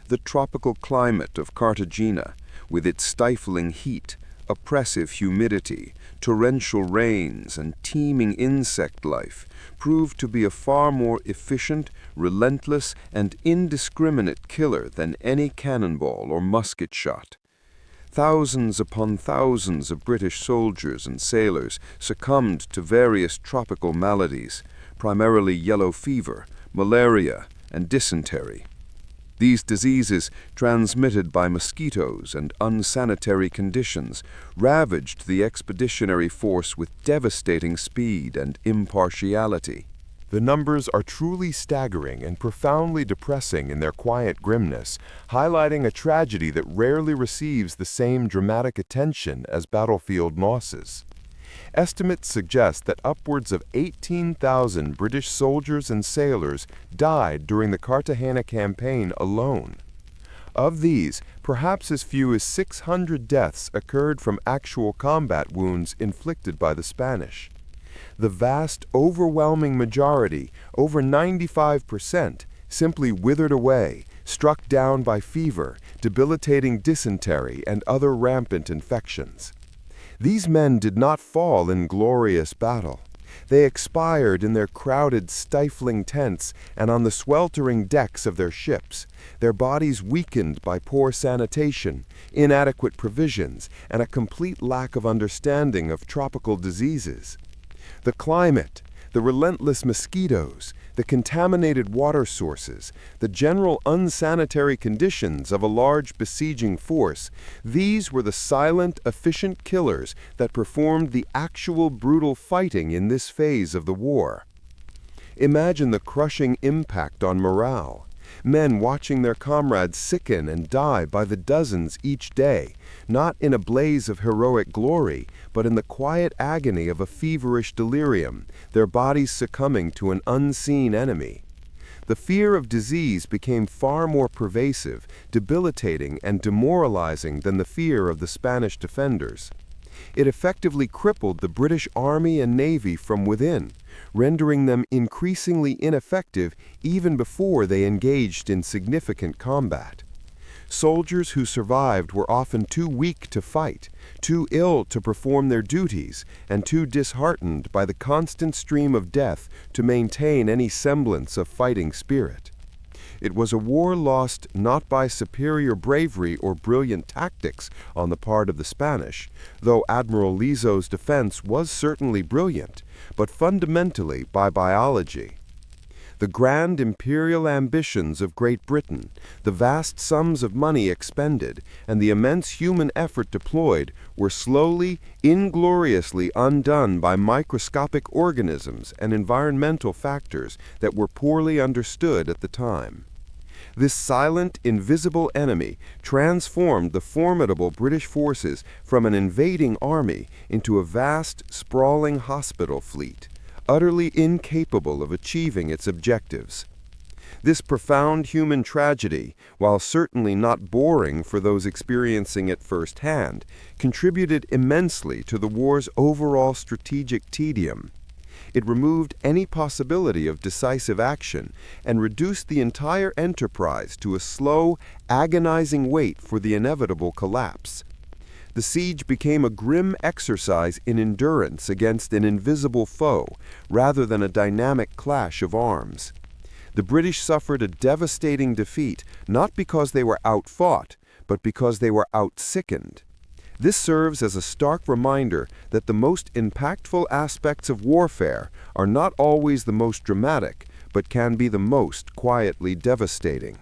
The tropical climate of Cartagena, with its stifling heat, oppressive humidity, torrential rains, and teeming insect life, proved to be a far more efficient, relentless, and indiscriminate killer than any cannonball or musket shot. Thousands upon thousands of British soldiers and sailors succumbed to various tropical maladies, primarily yellow fever, malaria, and dysentery. These diseases, transmitted by mosquitoes and unsanitary conditions, ravaged the expeditionary force with devastating speed and impartiality. The numbers are truly staggering and profoundly depressing in their quiet grimness, highlighting a tragedy that rarely receives the same dramatic attention as battlefield losses. Estimates suggest that upwards of 18,000 British soldiers and sailors died during the Cartagena campaign alone. Of these, perhaps as few as 600 deaths occurred from actual combat wounds inflicted by the Spanish. The vast, overwhelming majority, over 95%, simply withered away, struck down by fever, debilitating dysentery, and other rampant infections. These men did not fall in glorious battle. They expired in their crowded, stifling tents and on the sweltering decks of their ships, their bodies weakened by poor sanitation, inadequate provisions, and a complete lack of understanding of tropical diseases. The climate, The relentless mosquitoes, the contaminated water sources, the general unsanitary conditions of a large besieging force, these were the silent, efficient killers that performed the actual brutal fighting in this phase of the war. Imagine the crushing impact on morale. Men watching their comrades sicken and die by the dozens each day, not in a blaze of heroic glory, but in the quiet agony of a feverish delirium, their bodies succumbing to an unseen enemy. The fear of disease became far more pervasive, debilitating, and demoralizing than the fear of the Spanish defenders. It effectively crippled the British Army and Navy from within, rendering them increasingly ineffective even before they engaged in significant combat. Soldiers who survived were often too weak to fight, too ill to perform their duties, and too disheartened by the constant stream of death to maintain any semblance of fighting spirit. It was a war lost not by superior bravery or brilliant tactics on the part of the Spanish, though Admiral Lizo's defense was certainly brilliant, but fundamentally by biology. The grand imperial ambitions of Great Britain, the vast sums of money expended, and the immense human effort deployed were slowly, ingloriously undone by microscopic organisms and environmental factors that were poorly understood at the time. This silent, invisible enemy transformed the formidable British forces from an invading army into a vast, sprawling hospital fleet, utterly incapable of achieving its objectives. This profound human tragedy, while certainly not boring for those experiencing it firsthand, contributed immensely to the war's overall strategic tedium. It removed any possibility of decisive action and reduced the entire enterprise to a slow, agonizing wait for the inevitable collapse. The siege became a grim exercise in endurance against an invisible foe, rather than a dynamic clash of arms. The British suffered a devastating defeat, not because they were outfought, but because they were outsickened. This serves as a stark reminder that the most impactful aspects of warfare are not always the most dramatic, but can be the most quietly devastating.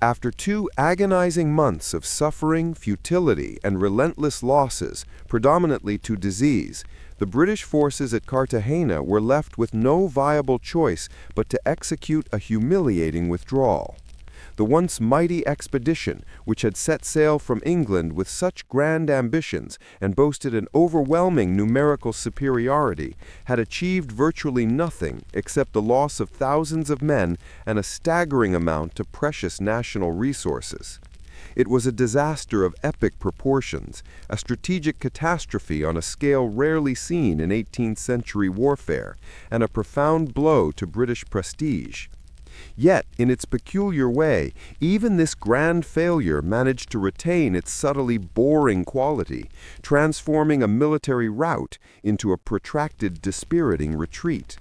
After 2 agonizing months of suffering, futility, and relentless losses, predominantly to disease, the British forces at Cartagena were left with no viable choice but to execute a humiliating withdrawal. The once mighty expedition, which had set sail from England with such grand ambitions and boasted an overwhelming numerical superiority, had achieved virtually nothing except the loss of thousands of men and a staggering amount of precious national resources. It was a disaster of epic proportions, a strategic catastrophe on a scale rarely seen in 18th century warfare, and a profound blow to British prestige. Yet, in its peculiar way, even this grand failure managed to retain its subtly boring quality, transforming a military rout into a protracted, dispiriting retreat.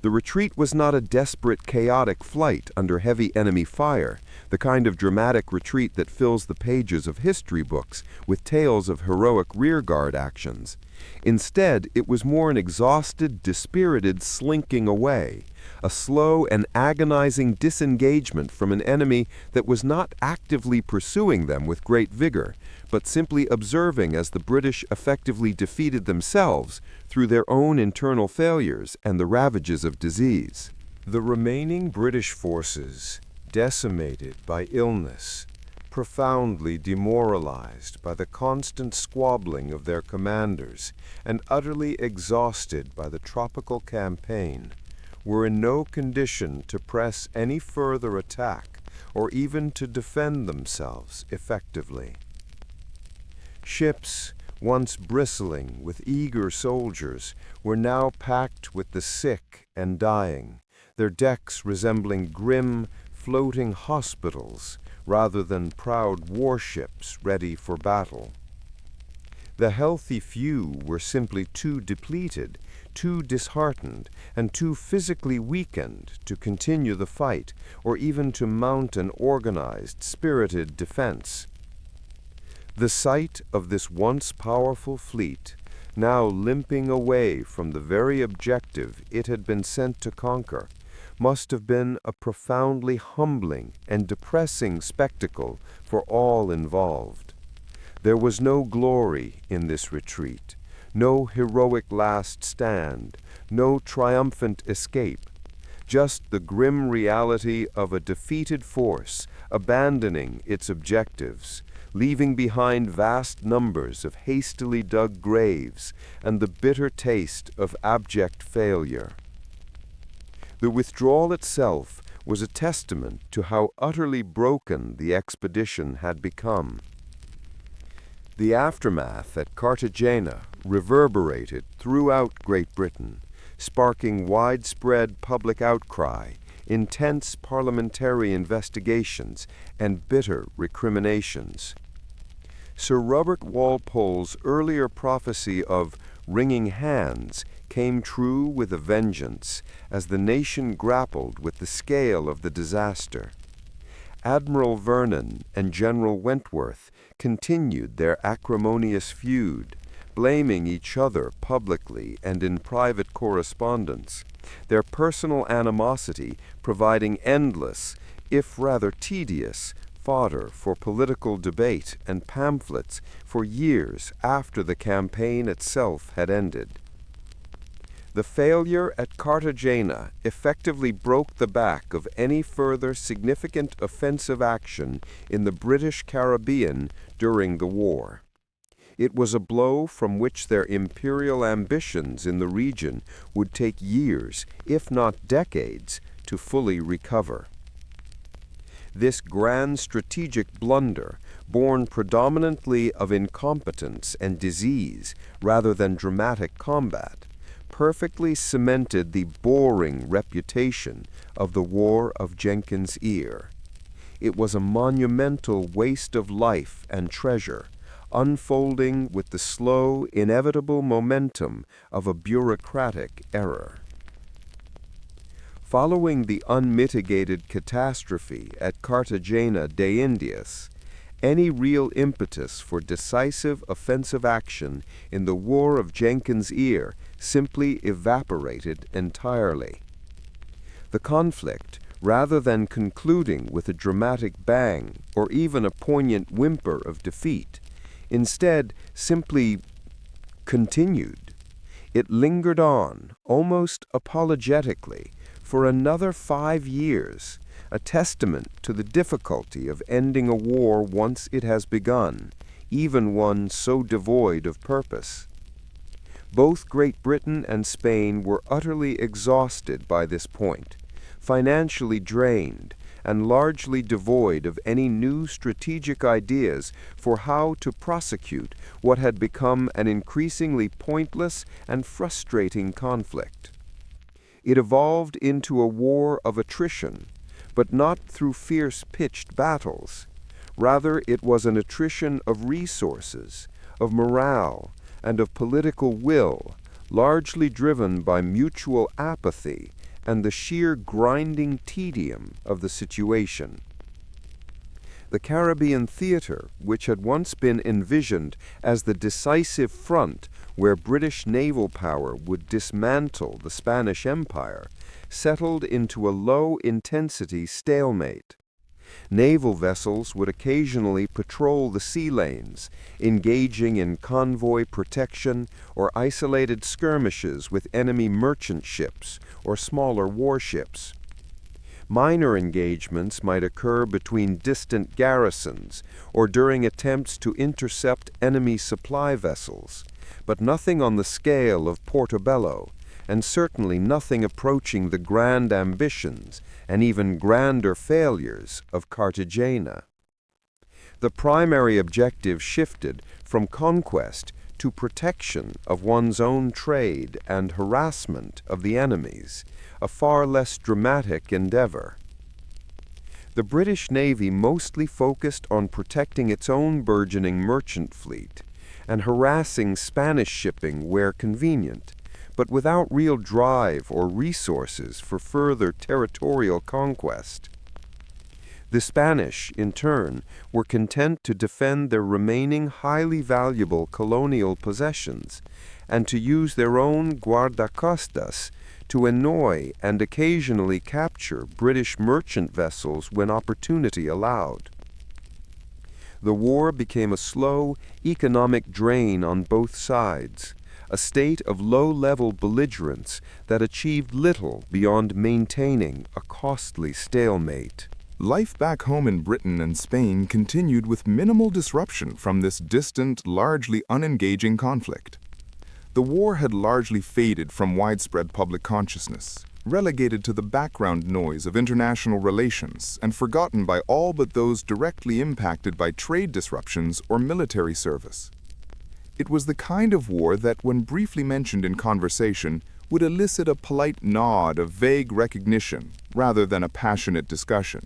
The retreat was not a desperate, chaotic flight under heavy enemy fire, the kind of dramatic retreat that fills the pages of history books with tales of heroic rearguard actions. Instead, it was more an exhausted, dispirited slinking away, a slow and agonizing disengagement from an enemy that was not actively pursuing them with great vigor, but simply observing as the British effectively defeated themselves through their own internal failures and the ravages of disease. The remaining British forces, decimated by illness, profoundly demoralized by the constant squabbling of their commanders, and utterly exhausted by the tropical campaign, were in no condition to press any further attack or even to defend themselves effectively. Ships, once bristling with eager soldiers, were now packed with the sick and dying, their decks resembling grim, floating hospitals rather than proud warships ready for battle. The healthy few were simply too depleted, too disheartened, and too physically weakened to continue the fight or even to mount an organized, spirited defense. The sight of this once powerful fleet, now limping away from the very objective it had been sent to conquer, must have been a profoundly humbling and depressing spectacle for all involved. There was no glory in this retreat, no heroic last stand, no triumphant escape, just the grim reality of a defeated force abandoning its objectives, leaving behind vast numbers of hastily dug graves and the bitter taste of abject failure. The withdrawal itself was a testament to how utterly broken the expedition had become. The aftermath at Cartagena reverberated throughout Great Britain, sparking widespread public outcry, intense parliamentary investigations, and bitter recriminations. Sir Robert Walpole's earlier prophecy of wringing hands came true with a vengeance as the nation grappled with the scale of the disaster. Admiral Vernon and General Wentworth continued their acrimonious feud, blaming each other publicly and in private correspondence, their personal animosity providing endless, if rather tedious, fodder for political debate and pamphlets for years after the campaign itself had ended. The failure at Cartagena effectively broke the back of any further significant offensive action in the British Caribbean during the war. It was a blow from which their imperial ambitions in the region would take years, if not decades, to fully recover. This grand strategic blunder, born predominantly of incompetence and disease rather than dramatic combat, perfectly cemented the boring reputation of the War of Jenkins Ear. It was a monumental waste of life and treasure, unfolding with the slow, inevitable momentum of a bureaucratic error. Following the unmitigated catastrophe at Cartagena de Indias, any real impetus for decisive offensive action in the War of Jenkins Ear simply evaporated entirely. The conflict, rather than concluding with a dramatic bang or even a poignant whimper of defeat, instead simply continued. It lingered on, almost apologetically, for another 5 years, a testament to the difficulty of ending a war once it has begun, even one so devoid of purpose. Both Great Britain and Spain were utterly exhausted by this point, financially drained, and largely devoid of any new strategic ideas for how to prosecute what had become an increasingly pointless and frustrating conflict. It evolved into a war of attrition, but not through fierce-pitched battles. Rather, it was an attrition of resources, of morale, and of political will, largely driven by mutual apathy and the sheer grinding tedium of the situation. The Caribbean theater, which had once been envisioned as the decisive front where British naval power would dismantle the Spanish Empire, settled into a low-intensity stalemate. Naval vessels would occasionally patrol the sea lanes, engaging in convoy protection or isolated skirmishes with enemy merchant ships or smaller warships. Minor engagements might occur between distant garrisons or during attempts to intercept enemy supply vessels, but nothing on the scale of Portobello, and certainly nothing approaching the grand ambitions and even grander failures of Cartagena. The primary objective shifted from conquest to protection of one's own trade and harassment of the enemies, a far less dramatic endeavor. The British Navy mostly focused on protecting its own burgeoning merchant fleet and harassing Spanish shipping where convenient, but without real drive or resources for further territorial conquest. The Spanish, in turn, were content to defend their remaining highly valuable colonial possessions and to use their own guardacostas to annoy and occasionally capture British merchant vessels when opportunity allowed. The war became a slow economic drain on both sides, a state of low-level belligerence that achieved little beyond maintaining a costly stalemate. Life back home in Britain and Spain continued with minimal disruption from this distant, largely unengaging conflict. The war had largely faded from widespread public consciousness, relegated to the background noise of international relations and forgotten by all but those directly impacted by trade disruptions or military service. It was the kind of war that, when briefly mentioned in conversation, would elicit a polite nod of vague recognition rather than a passionate discussion.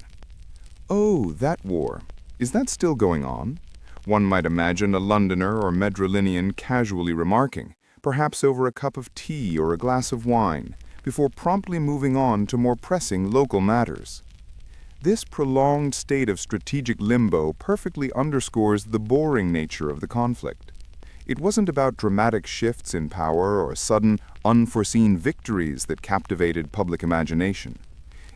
"Oh, that war. Is that still going on?" One might imagine a Londoner or Medrolinian casually remarking, perhaps over a cup of tea or a glass of wine, before promptly moving on to more pressing local matters. This prolonged state of strategic limbo perfectly underscores the boring nature of the conflict. It wasn't about dramatic shifts in power or sudden, unforeseen victories that captivated public imagination.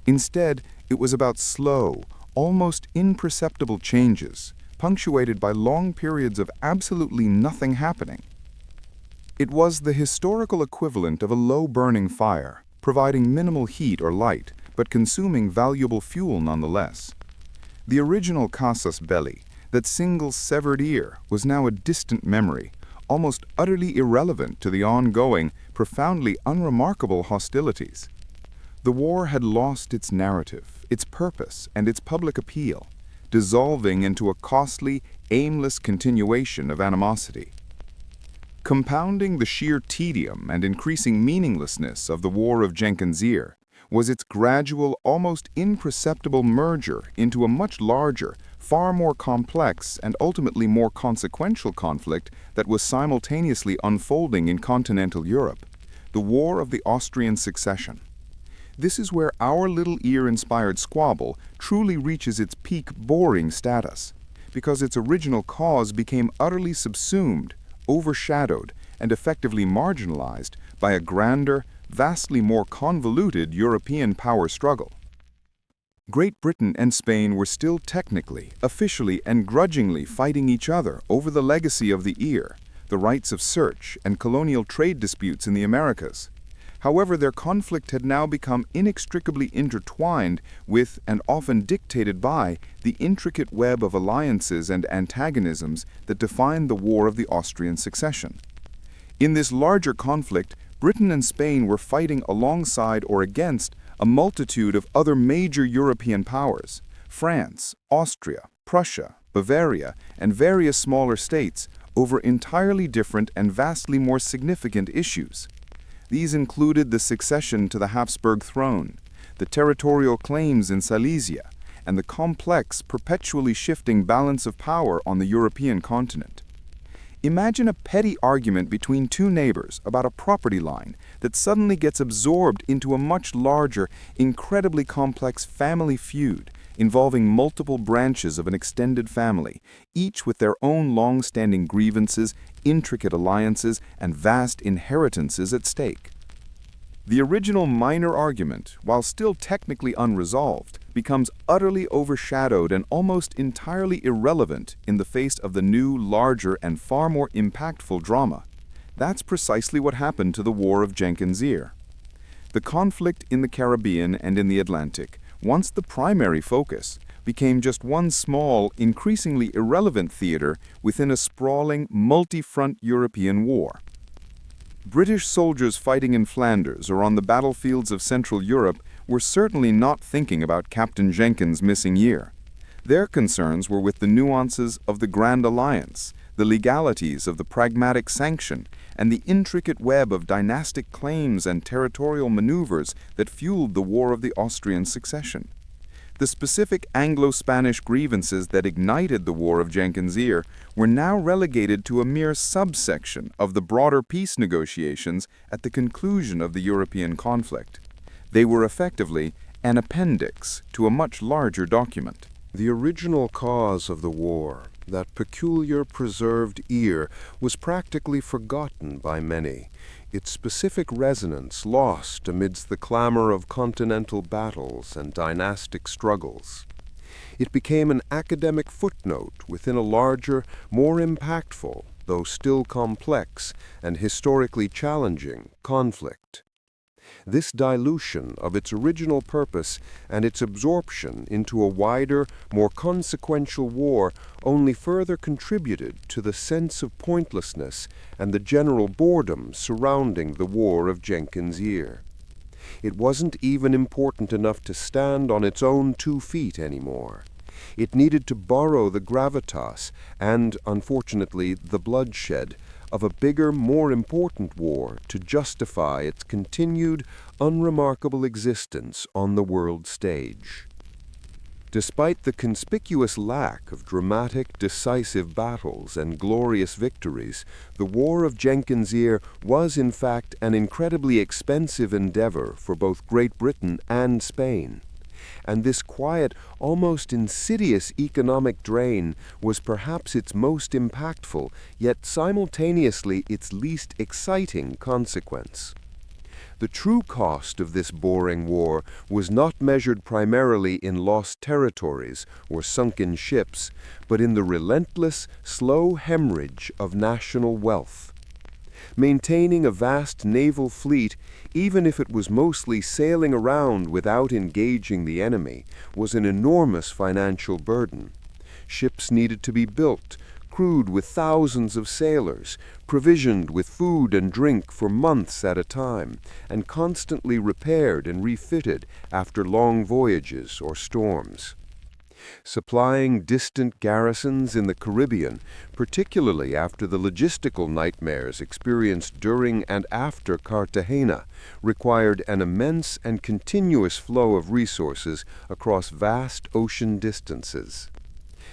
Instead, it was about slow, almost imperceptible changes, punctuated by long periods of absolutely nothing happening. It was the historical equivalent of a low-burning fire, providing minimal heat or light, but consuming valuable fuel nonetheless. The original casus belli, that single severed ear, was now a distant memory, almost utterly irrelevant to the ongoing, profoundly unremarkable hostilities. The war had lost its narrative, its purpose, and its public appeal, dissolving into a costly, aimless continuation of animosity. Compounding the sheer tedium and increasing meaninglessness of the War of Jenkins Ear was its gradual, almost imperceptible merger into a much larger, far more complex, and ultimately more consequential conflict that was simultaneously unfolding in continental Europe, the War of the Austrian Succession. This is where our little ear-inspired squabble truly reaches its peak boring status, because its original cause became utterly subsumed, overshadowed, and effectively marginalized by a grander, vastly more convoluted European power struggle. Great Britain and Spain were still technically, officially, and grudgingly fighting each other over the legacy of the ear, the rights of search, and colonial trade disputes in the Americas. However, their conflict had now become inextricably intertwined with, and often dictated by, the intricate web of alliances and antagonisms that defined the War of the Austrian Succession. In this larger conflict, Britain and Spain were fighting alongside or against a multitude of other major European powers: France, Austria, Prussia, Bavaria, and various smaller states, over entirely different and vastly more significant issues. These included the succession to the Habsburg throne, the territorial claims in Silesia, and the complex, perpetually shifting balance of power on the European continent. Imagine a petty argument between two neighbors about a property line that suddenly gets absorbed into a much larger, incredibly complex family feud involving multiple branches of an extended family, each with their own long-standing grievances, intricate alliances, and vast inheritances at stake. The original minor argument, while still technically unresolved, becomes utterly overshadowed and almost entirely irrelevant in the face of the new, larger, and far more impactful drama. That's precisely what happened to the War of Jenkins Ear. The conflict in the Caribbean and in the Atlantic, once the primary focus, became just one small, increasingly irrelevant theater within a sprawling, multi-front European war. British soldiers fighting in Flanders or on the battlefields of Central Europe were certainly not thinking about Captain Jenkins' missing ear. Their concerns were with the nuances of the Grand Alliance, the legalities of the pragmatic sanction, and the intricate web of dynastic claims and territorial maneuvers that fueled the War of the Austrian Succession. The specific Anglo-Spanish grievances that ignited the War of Jenkins Ear were now relegated to a mere subsection of the broader peace negotiations at the conclusion of the European conflict. They were effectively an appendix to a much larger document. The original cause of the war, that peculiar preserved ear, was practically forgotten by many, its specific resonance lost amidst the clamor of continental battles and dynastic struggles. It became an academic footnote within a larger, more impactful, though still complex and historically challenging, conflict. This dilution of its original purpose and its absorption into a wider, more consequential war only further contributed to the sense of pointlessness and the general boredom surrounding the War of Jenkins Ear. It wasn't even important enough to stand on its own 2 feet anymore. It needed to borrow the gravitas and, unfortunately, the bloodshed of a bigger, more important war to justify its continued, unremarkable existence on the world stage. Despite the conspicuous lack of dramatic, decisive battles and glorious victories, the War of Jenkins Ear was in fact an incredibly expensive endeavor for both Great Britain and Spain. And this quiet, almost insidious economic drain was perhaps its most impactful, yet simultaneously its least exciting consequence. The true cost of this boring war was not measured primarily in lost territories or sunken ships, but in the relentless, slow hemorrhage of national wealth. Maintaining a vast naval fleet, even if it was mostly sailing around without engaging the enemy, was an enormous financial burden. Ships needed to be built, crewed with thousands of sailors, provisioned with food and drink for months at a time, and constantly repaired and refitted after long voyages or storms. Supplying distant garrisons in the Caribbean, particularly after the logistical nightmares experienced during and after Cartagena, required an immense and continuous flow of resources across vast ocean distances.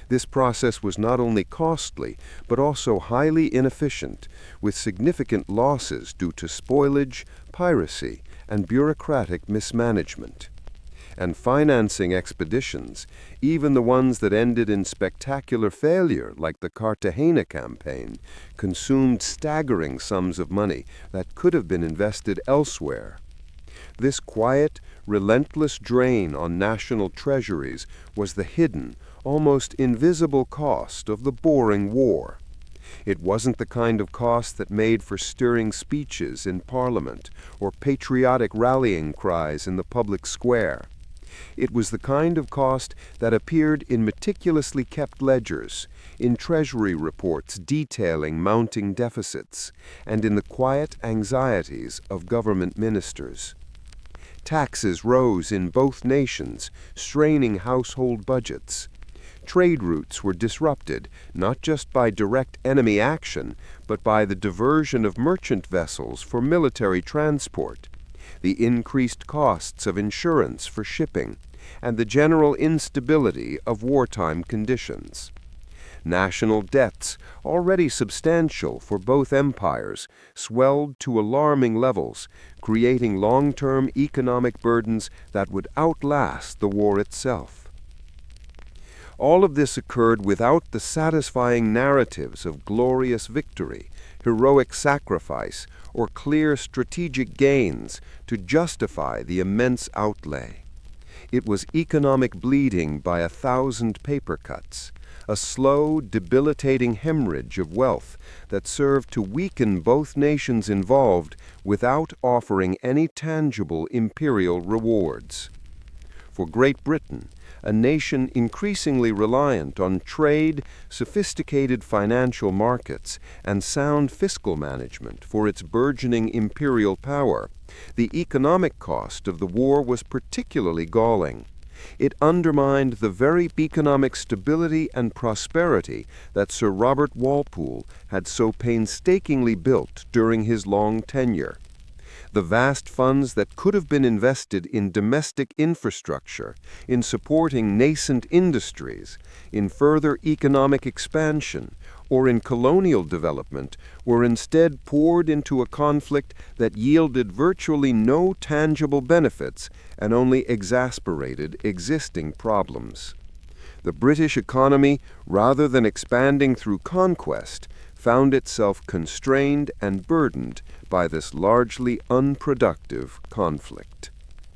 This process was not only costly, but also highly inefficient, with significant losses due to spoilage, piracy, and bureaucratic mismanagement. And financing expeditions, even the ones that ended in spectacular failure like the Cartagena campaign, consumed staggering sums of money that could have been invested elsewhere. This quiet, relentless drain on national treasuries was the hidden, almost invisible cost of the boring war. It wasn't the kind of cost that made for stirring speeches in Parliament or patriotic rallying cries in the public square. It was the kind of cost that appeared in meticulously kept ledgers, in Treasury reports detailing mounting deficits, and in the quiet anxieties of government ministers. Taxes rose in both nations, straining household budgets. Trade routes were disrupted, not just by direct enemy action, but by the diversion of merchant vessels for military transport, the increased costs of insurance for shipping, and the general instability of wartime conditions. National debts, already substantial for both empires, swelled to alarming levels, creating long-term economic burdens that would outlast the war itself. All of this occurred without the satisfying narratives of glorious victory, heroic sacrifice, or clear strategic gains to justify the immense outlay. It was economic bleeding by 1,000 paper cuts, a slow, debilitating hemorrhage of wealth that served to weaken both nations involved without offering any tangible imperial rewards. For Great Britain, a nation increasingly reliant on trade, sophisticated financial markets, and sound fiscal management for its burgeoning imperial power, the economic cost of the war was particularly galling. It undermined the very economic stability and prosperity that Sir Robert Walpole had so painstakingly built during his long tenure. The vast funds that could have been invested in domestic infrastructure, in supporting nascent industries, in further economic expansion, or in colonial development were instead poured into a conflict that yielded virtually no tangible benefits and only exasperated existing problems. The British economy, rather than expanding through conquest, found itself constrained and burdened by this largely unproductive conflict.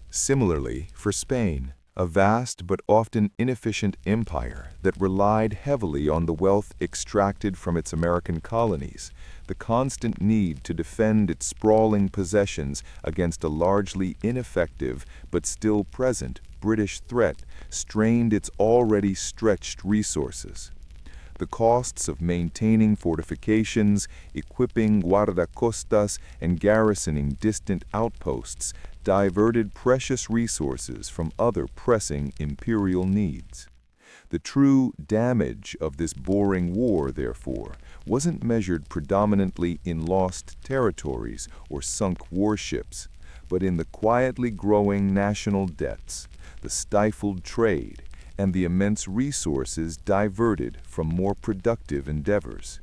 Similarly, for Spain, a vast but often inefficient empire that relied heavily on the wealth extracted from its American colonies, the constant need to defend its sprawling possessions against a largely ineffective but still present British threat strained its already stretched resources. The costs of maintaining fortifications, equipping guardacostas, and garrisoning distant outposts diverted precious resources from other pressing imperial needs. The true damage of this boring war, therefore, wasn't measured predominantly in lost territories or sunk warships, but in the quietly growing national debts, the stifled trade, and the immense resources diverted from more productive endeavors.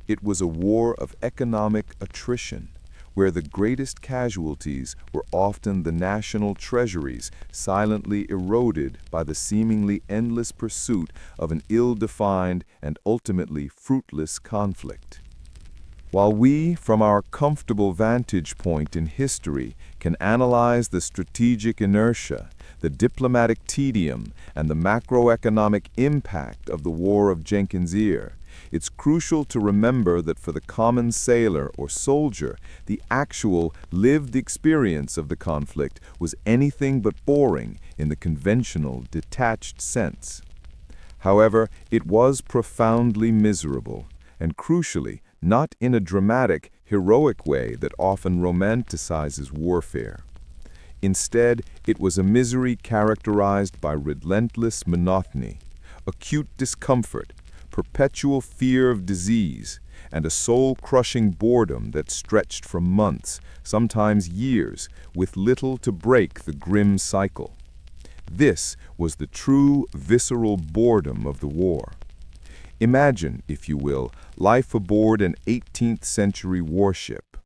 It was a war of economic attrition, where the greatest casualties were often the national treasuries silently eroded by the seemingly endless pursuit of an ill-defined and ultimately fruitless conflict. While we, from our comfortable vantage point in history, can analyze the strategic inertia, the diplomatic tedium, and the macroeconomic impact of the War of Jenkins Ear, it's crucial to remember that for the common sailor or soldier, the actual, lived experience of the conflict was anything but boring in the conventional, detached sense. However, it was profoundly miserable, and crucially, not in a dramatic, heroic way that often romanticizes warfare. Instead, it was a misery characterized by relentless monotony, acute discomfort, perpetual fear of disease, and a soul-crushing boredom that stretched for months, sometimes years, with little to break the grim cycle. This was the true visceral boredom of the war. Imagine, if you will, life aboard an 18th century warship.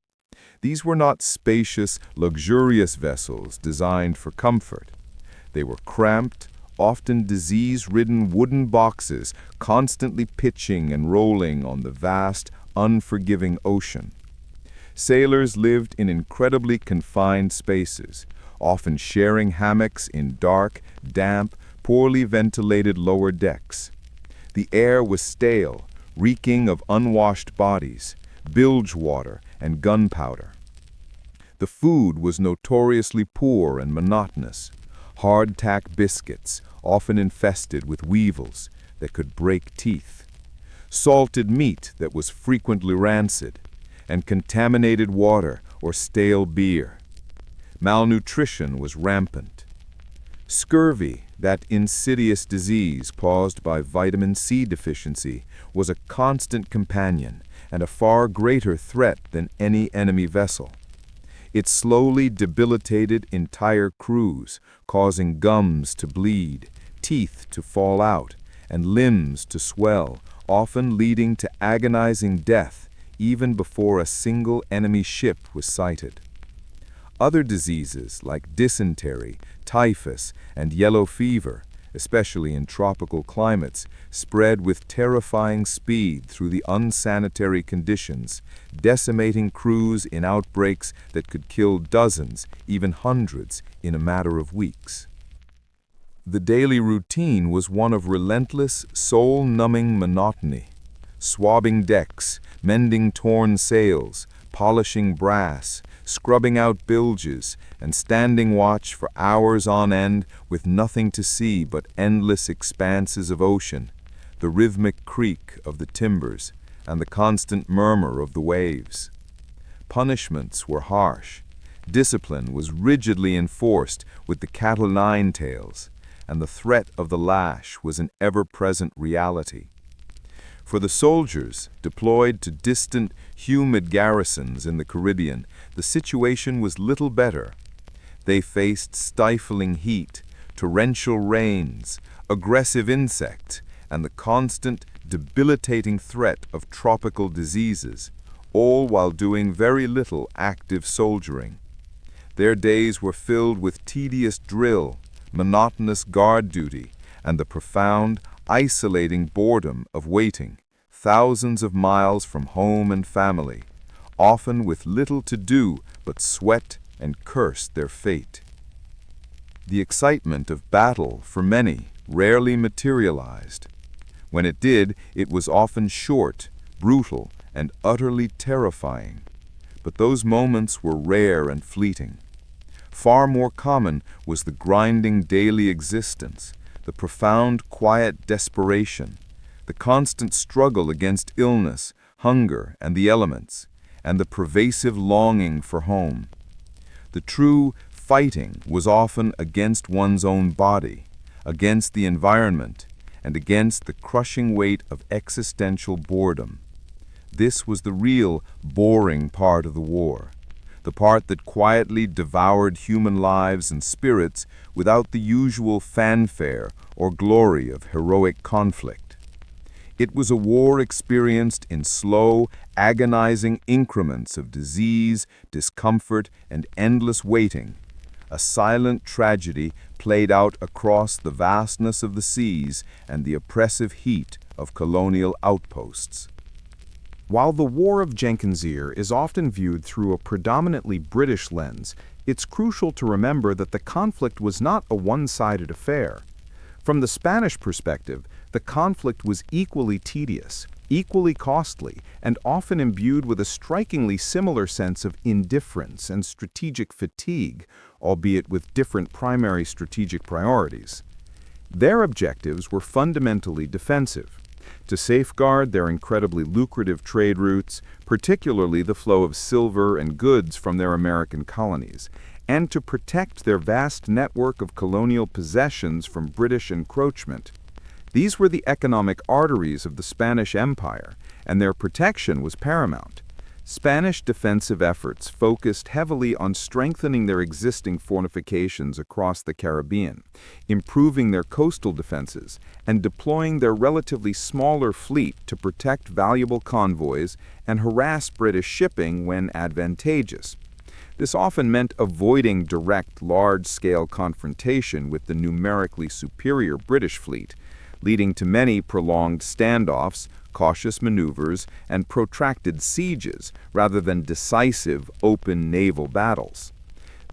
These were not spacious, luxurious vessels designed for comfort. They were cramped, often disease-ridden wooden boxes constantly pitching and rolling on the vast, unforgiving ocean. Sailors lived in incredibly confined spaces, often sharing hammocks in dark, damp, poorly ventilated lower decks. The air was stale, reeking of unwashed bodies, bilge water, and gunpowder. The food was notoriously poor and monotonous. Hardtack biscuits, often infested with weevils that could break teeth, salted meat that was frequently rancid, and contaminated water or stale beer. Malnutrition was rampant. Scurvy, that insidious disease caused by vitamin C deficiency, was a constant companion and a far greater threat than any enemy vessel. It slowly debilitated entire crews, causing gums to bleed, teeth to fall out, and limbs to swell, often leading to agonizing death even before a single enemy ship was sighted. Other diseases like dysentery, typhus, and yellow fever, especially in tropical climates, spread with terrifying speed through the unsanitary conditions, decimating crews in outbreaks that could kill dozens, even hundreds, in a matter of weeks. The daily routine was one of relentless, soul-numbing monotony. Swabbing decks, mending torn sails, polishing brass, scrubbing out bilges, and standing watch for hours on end with nothing to see but endless expanses of ocean, the rhythmic creak of the timbers, and the constant murmur of the waves. Punishments were harsh. Discipline was rigidly enforced with the cattle nine-tails, and the threat of the lash was an ever-present reality. For the soldiers, deployed to distant, humid garrisons in the Caribbean, the situation was little better. They faced stifling heat, torrential rains, aggressive insects, and the constant, debilitating threat of tropical diseases, all while doing very little active soldiering. Their days were filled with tedious drill, monotonous guard duty, and the profound, isolating boredom of waiting, thousands of miles from home and family, often with little to do but sweat and curse their fate. The excitement of battle, for many, rarely materialized. When it did, it was often short, brutal, and utterly terrifying. But those moments were rare and fleeting. Far more common was the grinding daily existence, the profound quiet desperation, the constant struggle against illness, hunger, and the elements, and the pervasive longing for home. The true fighting was often against one's own body, against the environment, and against the crushing weight of existential boredom. This was the real, boring part of the war, the part that quietly devoured human lives and spirits without the usual fanfare or glory of heroic conflict. It was a war experienced in slow, agonizing increments of disease, discomfort, and endless waiting, a silent tragedy played out across the vastness of the seas and the oppressive heat of colonial outposts. While the War of Jenkins Ear is often viewed through a predominantly British lens, it's crucial to remember that the conflict was not a one-sided affair. From the Spanish perspective, the conflict was equally tedious, equally costly, and often imbued with a strikingly similar sense of indifference and strategic fatigue, albeit with different primary strategic priorities. Their objectives were fundamentally defensive: to safeguard their incredibly lucrative trade routes, particularly the flow of silver and goods from their American colonies, and to protect their vast network of colonial possessions from British encroachment. These were the economic arteries of the Spanish Empire, and their protection was paramount. Spanish defensive efforts focused heavily on strengthening their existing fortifications across the Caribbean, improving their coastal defenses, and deploying their relatively smaller fleet to protect valuable convoys and harass British shipping when advantageous. This often meant avoiding direct, large-scale confrontation with the numerically superior British fleet, leading to many prolonged standoffs, cautious maneuvers, and protracted sieges rather than decisive, open naval battles.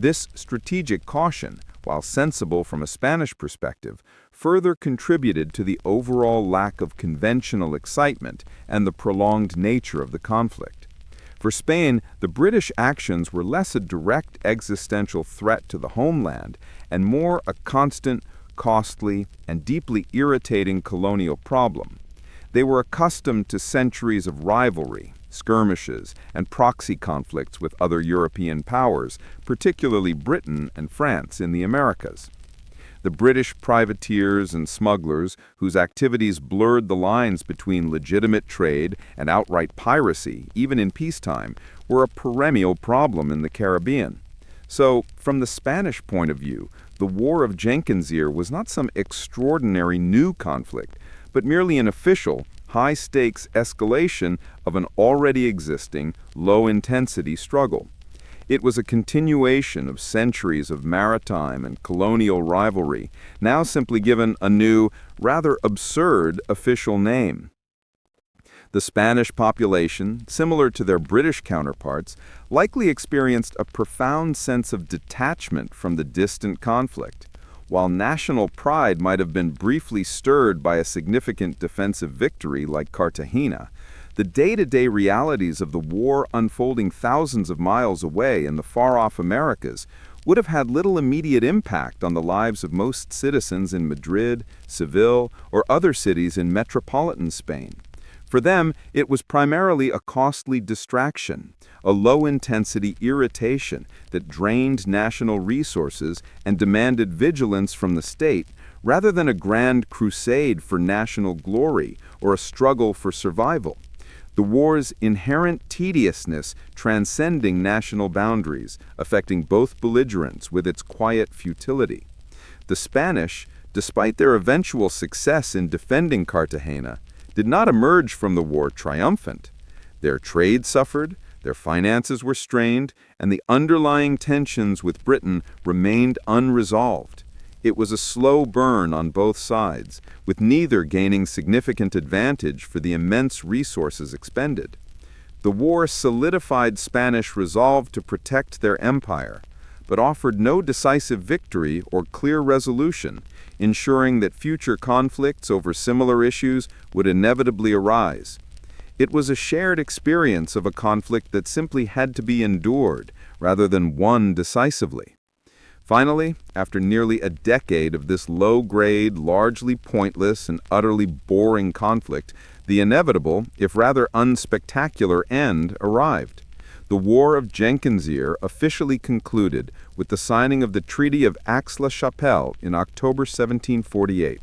This strategic caution, while sensible from a Spanish perspective, further contributed to the overall lack of conventional excitement and the prolonged nature of the conflict. For Spain, the British actions were less a direct existential threat to the homeland and more a constant, costly, and deeply irritating colonial problem. They were accustomed to centuries of rivalry, skirmishes, and proxy conflicts with other European powers, particularly Britain and France in the Americas. The British privateers and smugglers, whose activities blurred the lines between legitimate trade and outright piracy, even in peacetime, were a perennial problem in the Caribbean. So, from the Spanish point of view, the War of Jenkins Ear was not some extraordinary new conflict, but merely an official, high-stakes escalation of an already existing, low-intensity struggle. It was a continuation of centuries of maritime and colonial rivalry, now simply given a new, rather absurd official name. The Spanish population, similar to their British counterparts, likely experienced a profound sense of detachment from the distant conflict. While national pride might have been briefly stirred by a significant defensive victory like Cartagena, the day-to-day realities of the war unfolding thousands of miles away in the far-off Americas would have had little immediate impact on the lives of most citizens in Madrid, Seville, or other cities in metropolitan Spain. For them, it was primarily a costly distraction, a low-intensity irritation that drained national resources and demanded vigilance from the state, rather than a grand crusade for national glory or a struggle for survival. The war's inherent tediousness transcending national boundaries, affecting both belligerents with its quiet futility. The Spanish, despite their eventual success in defending Cartagena, did not emerge from the war triumphant. Their trade suffered, their finances were strained, and the underlying tensions with Britain remained unresolved. It was a slow burn on both sides, with neither gaining significant advantage for the immense resources expended. The war solidified Spanish resolve to protect their empire, but offered no decisive victory or clear resolution, ensuring that future conflicts over similar issues would inevitably arise. It was a shared experience of a conflict that simply had to be endured, rather than won decisively. Finally, after nearly a decade of this low-grade, largely pointless and utterly boring conflict, the inevitable, if rather unspectacular, end arrived. The War of Jenkins Ear officially concluded with the signing of the Treaty of Aix-la-Chapelle in October 1748.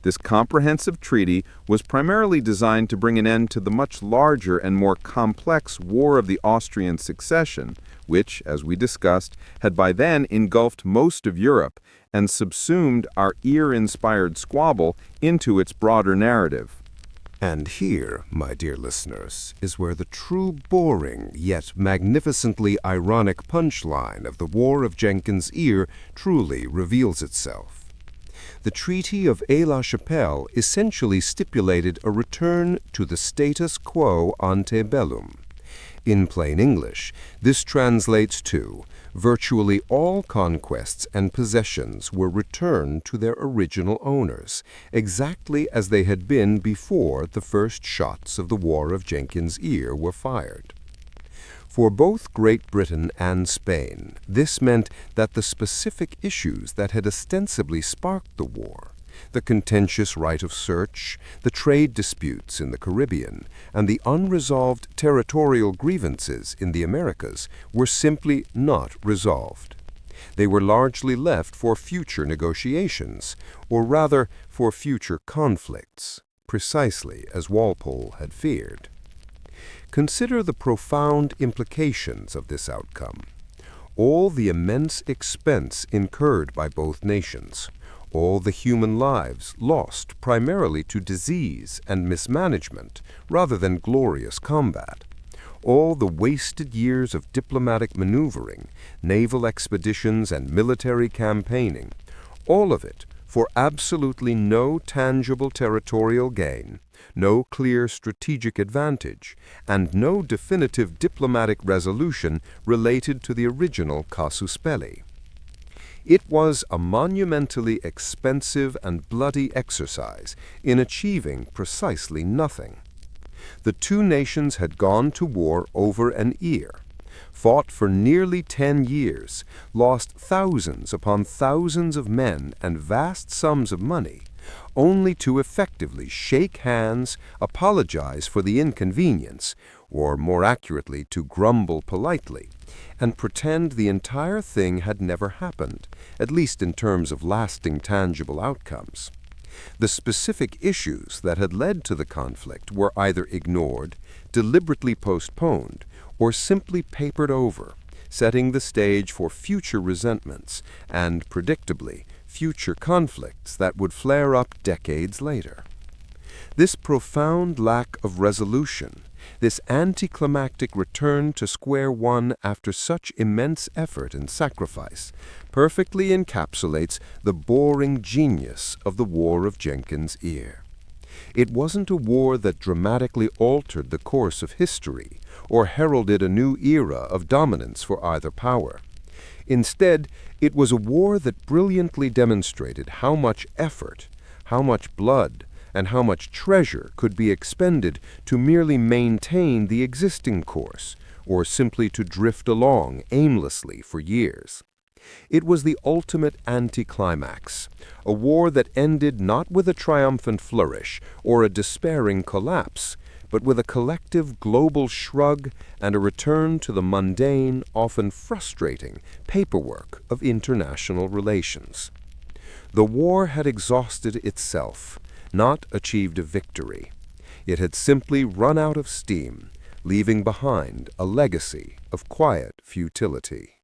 This comprehensive treaty was primarily designed to bring an end to the much larger and more complex War of the Austrian Succession, which, as we discussed, had by then engulfed most of Europe and subsumed our ear-inspired squabble into its broader narrative. And here, my dear listeners, is where the true boring yet magnificently ironic punchline of the War of Jenkins Ear truly reveals itself. The Treaty of Aix-la-Chapelle essentially stipulated a return to the status quo ante bellum. In plain English, this translates to virtually all conquests and possessions were returned to their original owners, exactly as they had been before the first shots of the War of Jenkins Ear were fired. For both Great Britain and Spain, this meant that the specific issues that had ostensibly sparked the war, the contentious right of search, the trade disputes in the Caribbean, and the unresolved territorial grievances in the Americas were simply not resolved. They were largely left for future negotiations, or rather for future conflicts, precisely as Walpole had feared. Consider the profound implications of this outcome. All the immense expense incurred by both nations, all the human lives lost primarily to disease and mismanagement rather than glorious combat, all the wasted years of diplomatic maneuvering, naval expeditions and military campaigning, all of it for absolutely no tangible territorial gain, no clear strategic advantage, and no definitive diplomatic resolution related to the original casus belli. It was a monumentally expensive and bloody exercise in achieving precisely nothing. The two nations had gone to war over an ear, fought for nearly 10 years, lost thousands upon thousands of men and vast sums of money, only to effectively shake hands, apologize for the inconvenience, or more accurately, to grumble politely, and pretend the entire thing had never happened, at least in terms of lasting tangible outcomes. The specific issues that had led to the conflict were either ignored, deliberately postponed, or simply papered over, setting the stage for future resentments and, predictably, future conflicts that would flare up decades later. This profound lack of resolution, this anticlimactic return to square one after such immense effort and sacrifice, perfectly encapsulates the boring genius of the War of Jenkins Ear. It wasn't a war that dramatically altered the course of history or heralded a new era of dominance for either power. Instead, it was a war that brilliantly demonstrated how much effort, how much blood, and how much treasure could be expended to merely maintain the existing course, or simply to drift along aimlessly for years. It was the ultimate anti-climax, a war that ended not with a triumphant flourish or a despairing collapse, but with a collective global shrug and a return to the mundane, often frustrating, paperwork of international relations. The war had exhausted itself, not achieved a victory. It had simply run out of steam, leaving behind a legacy of quiet futility.